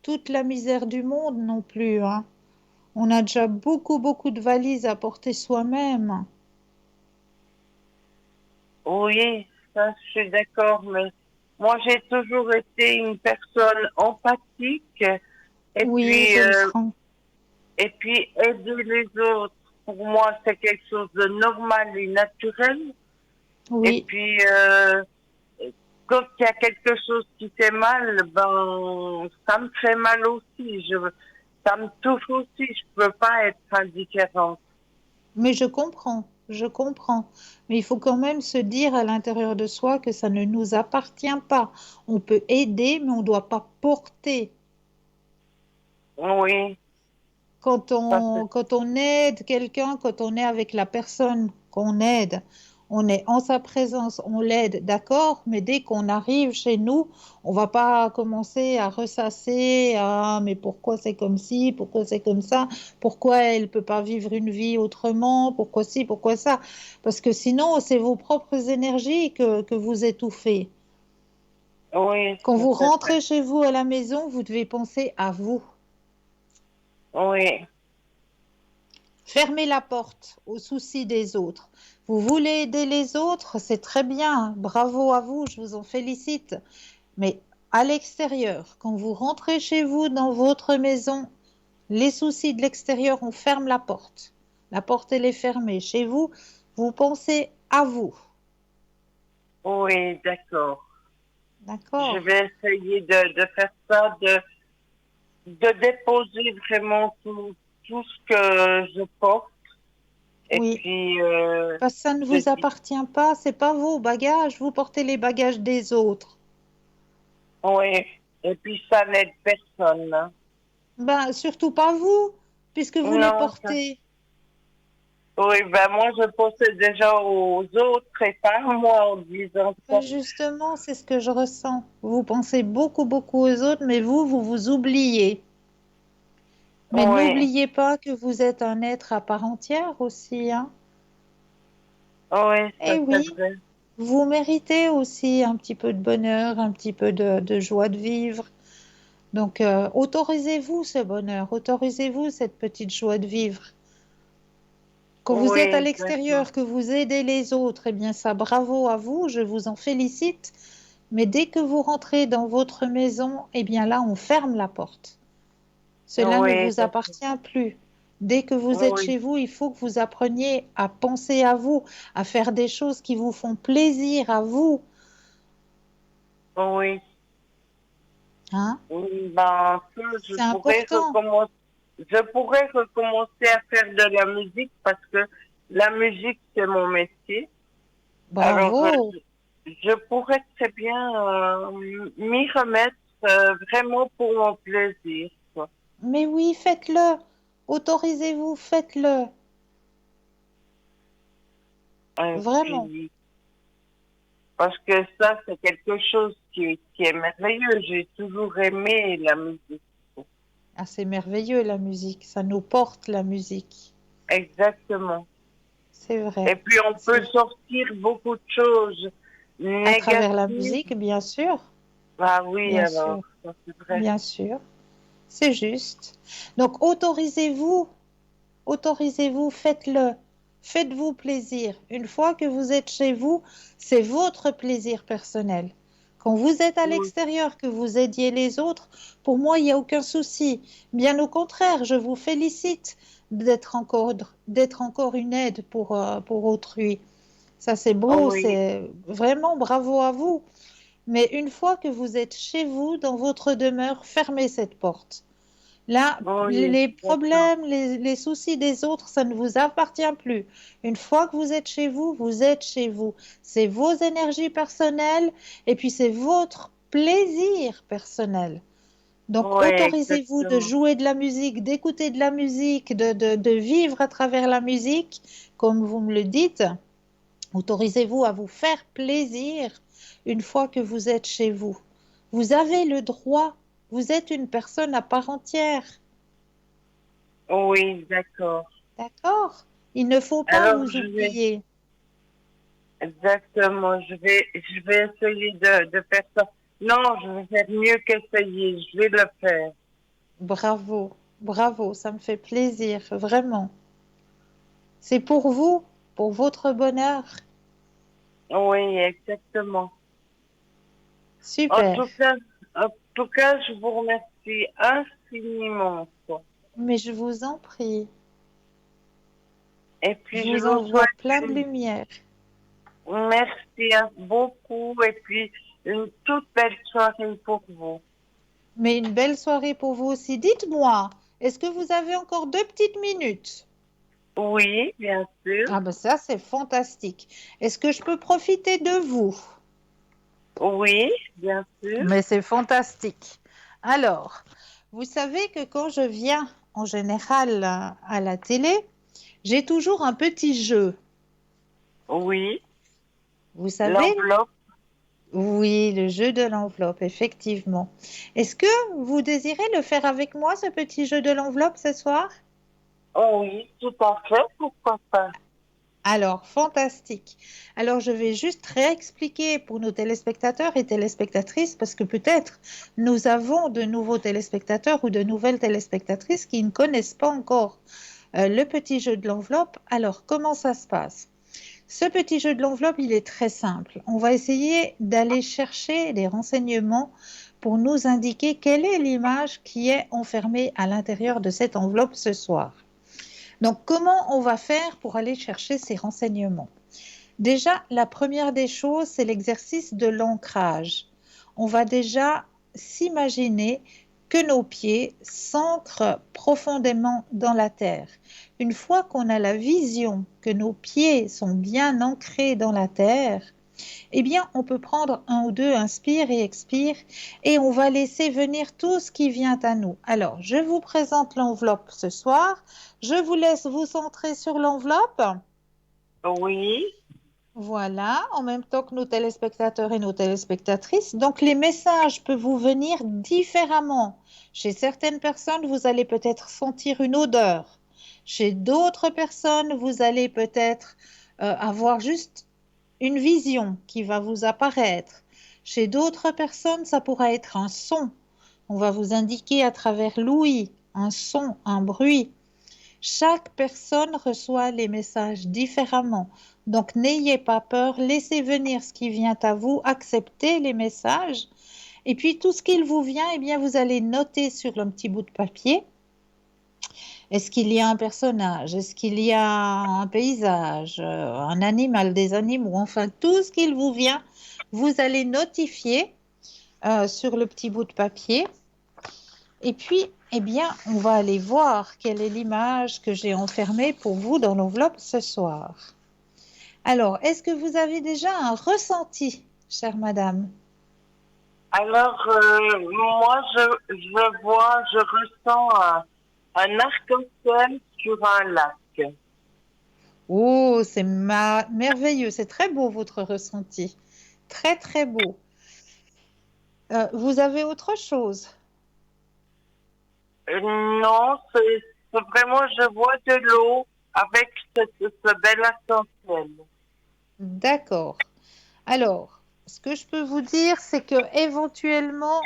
toute la misère du monde non plus, hein. On a déjà beaucoup, beaucoup de valises à porter soi-même. Oui, ça, je suis d'accord, mais moi, j'ai toujours été une personne empathique et Oui, puis, je le euh, sens. et puis aider les autres. Pour moi, c'est quelque chose de normal et naturel. Et Oui, puis, quand il y a quelque chose qui fait mal, ben, ça me fait mal aussi. Ça me touche aussi. Je peux pas être indifférente. mais je comprends, je comprends. Mais il faut quand même se dire à l'intérieur de soi que ça ne nous appartient pas. On peut aider, mais on ne doit pas porter. Oui, ça c'est, Quand on aide quelqu'un, quand on est avec la personne qu'on aide, on est en sa présence, on l'aide, d'accord, mais dès qu'on arrive chez nous, on va pas commencer à ressasser, ah, mais pourquoi c'est comme ci, pourquoi c'est comme ça, pourquoi elle peut pas vivre une vie autrement, pourquoi ci, pourquoi ça, parce que sinon, c'est vos propres énergies que vous étouffez. oui, Quand ça vous c'est vrai. rentrez chez vous à la maison, vous devez penser à vous. Oui, Fermez la porte aux soucis des autres. Vous voulez aider les autres, c'est très bien. Bravo à vous, je vous en félicite. Mais à l'extérieur, quand vous rentrez chez vous dans votre maison, les soucis de l'extérieur, on ferme la porte. La porte, elle est fermée. Chez vous, vous pensez à vous. oui, d'accord. Je D'accord? vais essayer de faire ça, de déposer vraiment tout tout ce que je porte. Et Oui, puis, parce que ça ne je vous dis, appartient pas, c'est pas vos bagages, vous portez les bagages des autres. oui. Et puis, ça n'aide personne, hein. Ben, surtout pas vous, puisque vous les Non, portez. oui, ben moi, je pensais déjà aux autres et pas à moi en disant ça. Ben, justement, c'est ce que je ressens. Vous pensez beaucoup, beaucoup aux autres, mais vous vous oubliez. Mais Oui, n'oubliez pas que vous êtes un être à part entière aussi, hein. oui, ça Eh c'est oui, vrai. vous méritez aussi un petit peu de bonheur, un petit peu de joie de vivre. Donc, autorisez-vous ce bonheur, autorisez-vous cette petite joie de vivre. Quand vous êtes à Oui, d'accord. l'extérieur, que vous aidez les autres, eh bien ça, bravo à vous, je vous en félicite. Mais dès que vous rentrez dans votre maison, eh bien là, on ferme la porte. Cela ne Oui, vous appartient plus. Dès que vous êtes oui, chez vous, il faut que vous appreniez à penser à vous, à faire des choses qui vous font plaisir à vous, oui. hein. Oui, ben, ça, C'est important. je pourrais recommencer à faire de la musique parce que la musique, c'est mon métier. Alors, Bravo. je pourrais très bien m'y remettre vraiment pour mon plaisir, quoi. Mais oui, faites-le. Autorisez-vous, faites-le. Et Vraiment. puis, parce que ça, c'est quelque chose qui est merveilleux. J'ai toujours aimé la musique. Ah, c'est merveilleux la musique. Ça nous porte la musique. Exactement. C'est vrai. Et puis, on peut C'est sortir beaucoup de choses à travers la négatives. musique, bien sûr. Ah oui, Bien alors, sûr. ça c'est vrai. Bien sûr. C'est juste. Donc, autorisez-vous, faites-le. Faites-vous plaisir. Une fois que vous êtes chez vous, c'est votre plaisir personnel. Quand vous êtes à Oui, l'extérieur, que vous aidiez les autres, pour moi, il n'y a aucun souci. Bien au contraire, je vous félicite d'être encore une aide pour autrui. Ça, c'est beau, oui, c'est vraiment bravo à vous. Mais une fois que vous êtes chez vous, dans votre demeure, fermez cette porte. Là, oui, les d'accord. problèmes, les soucis des autres, ça ne vous appartient plus. Une fois que vous êtes chez vous, vous êtes chez vous. C'est vos énergies personnelles et puis c'est votre plaisir personnel. Donc, Oui, autorisez-vous de exactement. jouer de la musique, d'écouter de la musique, de vivre à travers la musique, comme vous me le dites. Autorisez-vous à vous faire plaisir une fois que vous êtes chez vous. Vous avez le droit, vous êtes une personne à part entière. Oui, d'accord. D'accord? Il ne faut pas Alors, vous oublier. exactement, je vais essayer de faire ça. Non, je vais faire mieux qu'essayer, je vais le faire. Bravo, bravo, ça me fait plaisir, vraiment. C'est pour votre bonheur. Oui, exactement. En Super. tout cas, en tout cas, je vous remercie infiniment, quoi. Mais je vous en prie, Et je puis, je vous vous envoie souhaite plein de lumière. merci beaucoup et puis une toute belle soirée pour vous. Mais une belle soirée pour vous aussi. Dites-moi, est-ce que vous avez encore 2 petites minutes? Oui, bien sûr. Ah ben ça, c'est fantastique. Est-ce que je peux profiter de vous? Oui, bien sûr. Mais c'est fantastique. Alors, vous savez que quand je viens en général à la télé, j'ai toujours un petit jeu. Oui, Vous savez? l'enveloppe. Oui, le jeu de l'enveloppe, effectivement. Est-ce que vous désirez le faire avec moi, ce petit jeu de l'enveloppe, ce soir? Oh oui, tout à fait, pourquoi pas. Alors, fantastique. Alors, je vais juste réexpliquer pour nos téléspectateurs et téléspectatrices, parce que peut-être nous avons de nouveaux téléspectateurs ou de nouvelles téléspectatrices qui ne connaissent pas encore le petit jeu de l'enveloppe. Alors, comment ça se passe? Ce petit jeu de l'enveloppe, il est très simple. On va essayer d'aller chercher des renseignements pour nous indiquer quelle est l'image qui est enfermée à l'intérieur de cette enveloppe ce soir. Donc, comment on va faire pour aller chercher ces renseignements? Déjà, la première des choses, c'est l'exercice de l'ancrage. On va déjà s'imaginer que nos pieds s'ancrent profondément dans la terre. Une fois qu'on a la vision que nos pieds sont bien ancrés dans la terre, eh bien, on peut prendre un ou deux, inspire et expire, et on va laisser venir tout ce qui vient à nous. Alors, je vous présente l'enveloppe ce soir. Je vous laisse vous centrer sur l'enveloppe. Oui. Voilà, en même temps que nos téléspectateurs et nos téléspectatrices. Donc, les messages peuvent vous venir différemment. Chez certaines personnes, vous allez peut-être sentir une odeur. Chez d'autres personnes, vous allez peut-être avoir juste une vision qui va vous apparaître. Chez d'autres personnes, ça pourra être un son. On va vous indiquer à travers l'ouïe un son, un bruit. Chaque personne reçoit les messages différemment. Donc, n'ayez pas peur, laissez venir ce qui vient à vous, acceptez les messages. Et puis, tout ce qu'il vous vient, eh bien, vous allez noter sur un petit bout de papier. Est-ce qu'il y a un personnage? Est-ce qu'il y a un paysage, un animal, des animaux? Enfin, tout ce qu'il vous vient, vous allez notifier sur le petit bout de papier. Et puis, eh bien, on va aller voir quelle est l'image que j'ai enfermée pour vous dans l'enveloppe ce soir. Alors, est-ce que vous avez déjà un ressenti, chère madame? Alors, moi, je ressens un arc-en-ciel sur un lac. Oh, c'est merveilleux, c'est très beau votre ressenti. Très, très beau. Vous avez autre chose? Non, c'est vraiment, je vois de l'eau avec ce bel arc-en-ciel. D'accord. Alors, ce que je peux vous dire, c'est que éventuellement,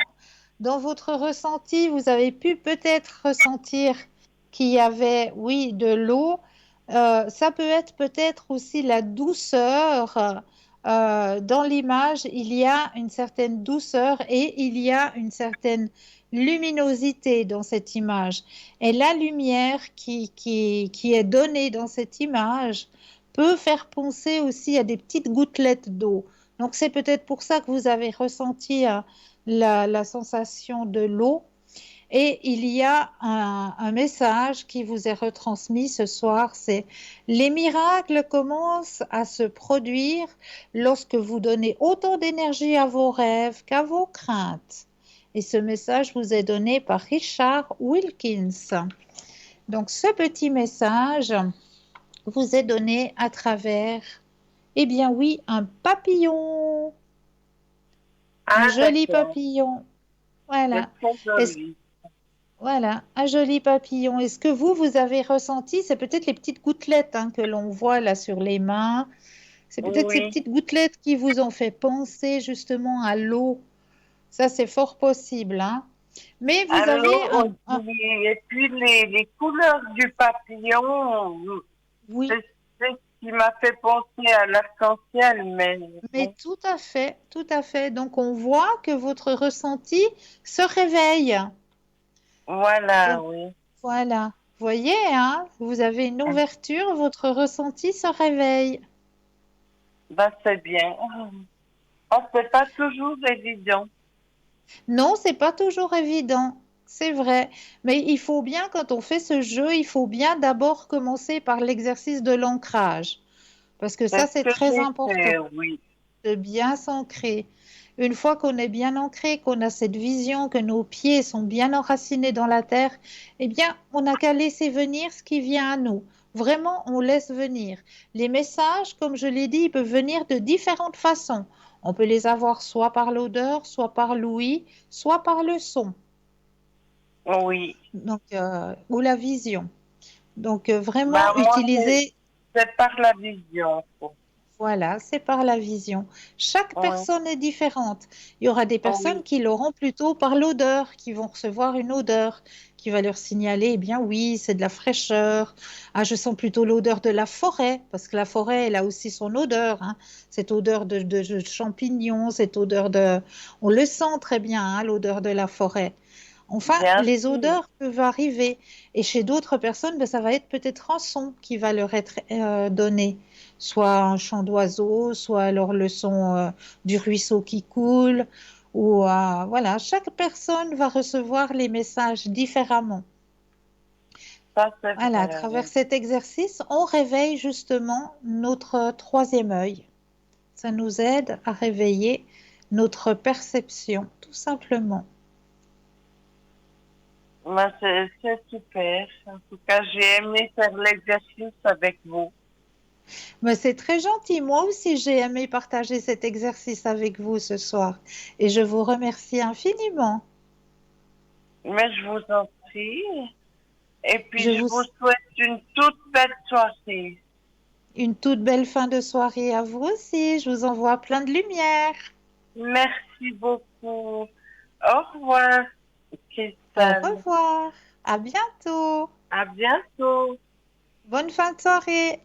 dans votre ressenti, vous avez pu peut-être ressentir qu'il y avait, oui, de l'eau. Ça peut être peut-être aussi la douceur. Dans l'image, il y a une certaine douceur et il y a une certaine luminosité dans cette image. Et la lumière qui est donnée dans cette image peut faire penser aussi à des petites gouttelettes d'eau. Donc, c'est peut-être pour ça que vous avez ressenti la sensation de l'eau. Et il y a un message qui vous est retransmis ce soir, c'est les miracles commencent à se produire lorsque vous donnez autant d'énergie à vos rêves qu'à vos craintes. Et ce message vous est donné par Richard Wilkins. Donc ce petit message vous est donné à travers, eh bien oui, un papillon. Un joli papillon. Voilà. Voilà, un joli papillon. Est-ce que vous avez ressenti, c'est peut-être les petites gouttelettes que l'on voit là sur les mains, c'est peut-être ces petites gouttelettes qui vous ont fait penser justement à l'eau. Ça, c'est fort possible. Mais vous avez Et puis les couleurs du papillon, oui. C'est ce qui m'a fait penser à l'arc-en-ciel. Mais tout à fait, tout à fait. Donc, on voit que votre ressenti se réveille. Voilà, oui. Voilà. Vous voyez, vous avez une ouverture, votre ressenti se réveille. C'est bien. Oh, c'est pas toujours évident. Non, c'est pas toujours évident. C'est vrai. Mais il faut bien, quand on fait ce jeu, il faut bien d'abord commencer par l'exercice de l'ancrage. Parce que ça, c'est très important. Oui. De bien s'ancrer. Une fois qu'on est bien ancré, qu'on a cette vision, que nos pieds sont bien enracinés dans la terre, eh bien, on n'a qu'à laisser venir ce qui vient à nous. Vraiment, on laisse venir. Les messages, comme je l'ai dit, ils peuvent venir de différentes façons. On peut les avoir soit par l'odeur, soit par l'ouïe, soit par le son. Oui. Donc, ou la vision. Donc, vraiment, utiliser... C'est par la vision. Voilà, c'est par la vision. Chaque personne est différente. Il y aura des personnes qui l'auront plutôt par l'odeur, qui vont recevoir une odeur qui va leur signaler, eh bien oui, c'est de la fraîcheur. Ah, je sens plutôt l'odeur de la forêt, parce que la forêt, elle a aussi son odeur. Cette odeur de champignons, cette odeur de... On le sent très bien, l'odeur de la forêt. Enfin, les odeurs peuvent arriver. Et chez d'autres personnes, ça va être peut-être un son qui va leur être donné. Soit un chant d'oiseau, soit alors le son du ruisseau qui coule, Ou voilà, chaque personne va recevoir les messages différemment. Ça, c'est Voilà, à vrai. travers cet exercice, on réveille justement notre troisième œil. Ça nous aide à réveiller notre perception, tout simplement. Ben, c'est super. En tout cas, j'ai aimé faire l'exercice avec vous. Mais c'est très gentil. Moi aussi, j'ai aimé partager cet exercice avec vous ce soir. Et je vous remercie infiniment. Mais je vous en prie. Et puis, Je je vous vous souhaite une toute belle soirée. une toute belle fin de soirée à vous aussi. Je vous envoie plein de lumière. Merci beaucoup. Au revoir, Au Cristal. revoir. À bientôt. À bientôt. Bonne fin de soirée.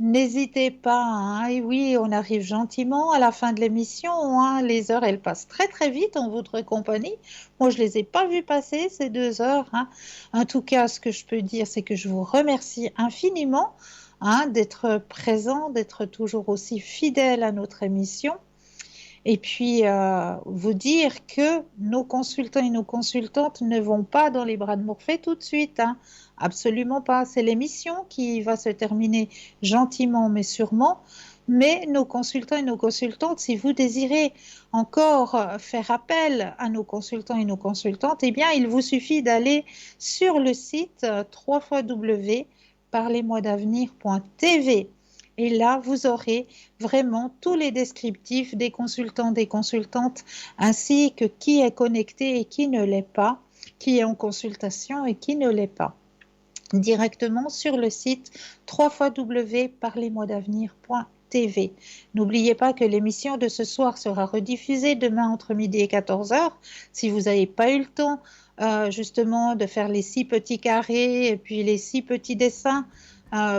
N'hésitez pas, hein. Et oui, on arrive gentiment à la fin de l'émission, hein. Les heures, elles passent très très vite en votre compagnie. Moi, je les ai pas vues passer ces 2 heures, hein. En tout cas, ce que je peux dire, c'est que je vous remercie infiniment, hein, d'être présent, d'être toujours aussi fidèle à notre émission. Et puis, vous dire que nos consultants et nos consultantes ne vont pas dans les bras de Morphée tout de suite, hein. Absolument pas. C'est l'émission qui va se terminer gentiment mais sûrement. Mais nos consultants et nos consultantes, si vous désirez encore faire appel à nos consultants et nos consultantes, eh bien, il vous suffit d'aller sur le site www.parlez-moi-d'avenir.tv. Et là, vous aurez vraiment tous les descriptifs des consultants, des consultantes, ainsi que qui est connecté et qui ne l'est pas, qui est en consultation et qui ne l'est pas. Directement sur le site www.parlez-moi-d'avenir.tv. N'oubliez pas que l'émission de ce soir sera rediffusée demain entre midi et 14h. Si vous n'avez pas eu le temps justement de faire les 6 petits carrés et puis les 6 petits dessins,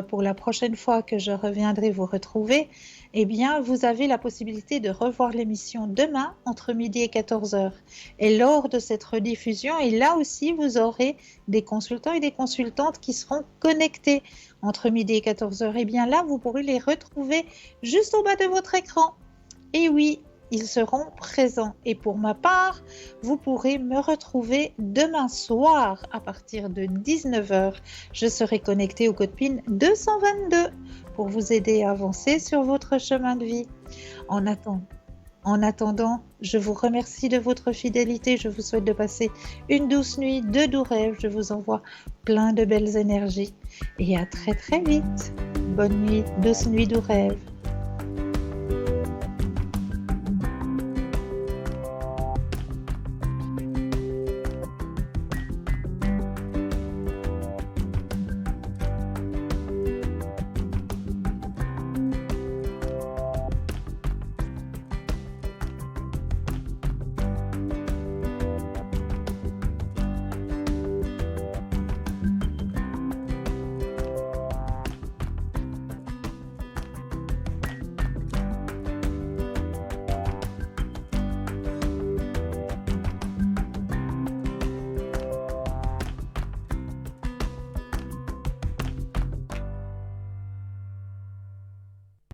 pour la prochaine fois que je reviendrai vous retrouver, eh bien, vous avez la possibilité de revoir l'émission demain entre midi et 14h. Et lors de cette rediffusion, et là aussi, vous aurez des consultants et des consultantes qui seront connectés entre midi et 14h. Eh bien là, vous pourrez les retrouver juste au bas de votre écran. Et oui, ils seront présents. Et pour ma part, vous pourrez me retrouver demain soir à partir de 19h. Je serai connectée au code PIN 222 pour vous aider à avancer sur votre chemin de vie. En attendant, je vous remercie de votre fidélité. Je vous souhaite de passer une douce nuit, de doux rêves. Je vous envoie plein de belles énergies et à très très vite. Bonne nuit, douce nuit, doux rêves.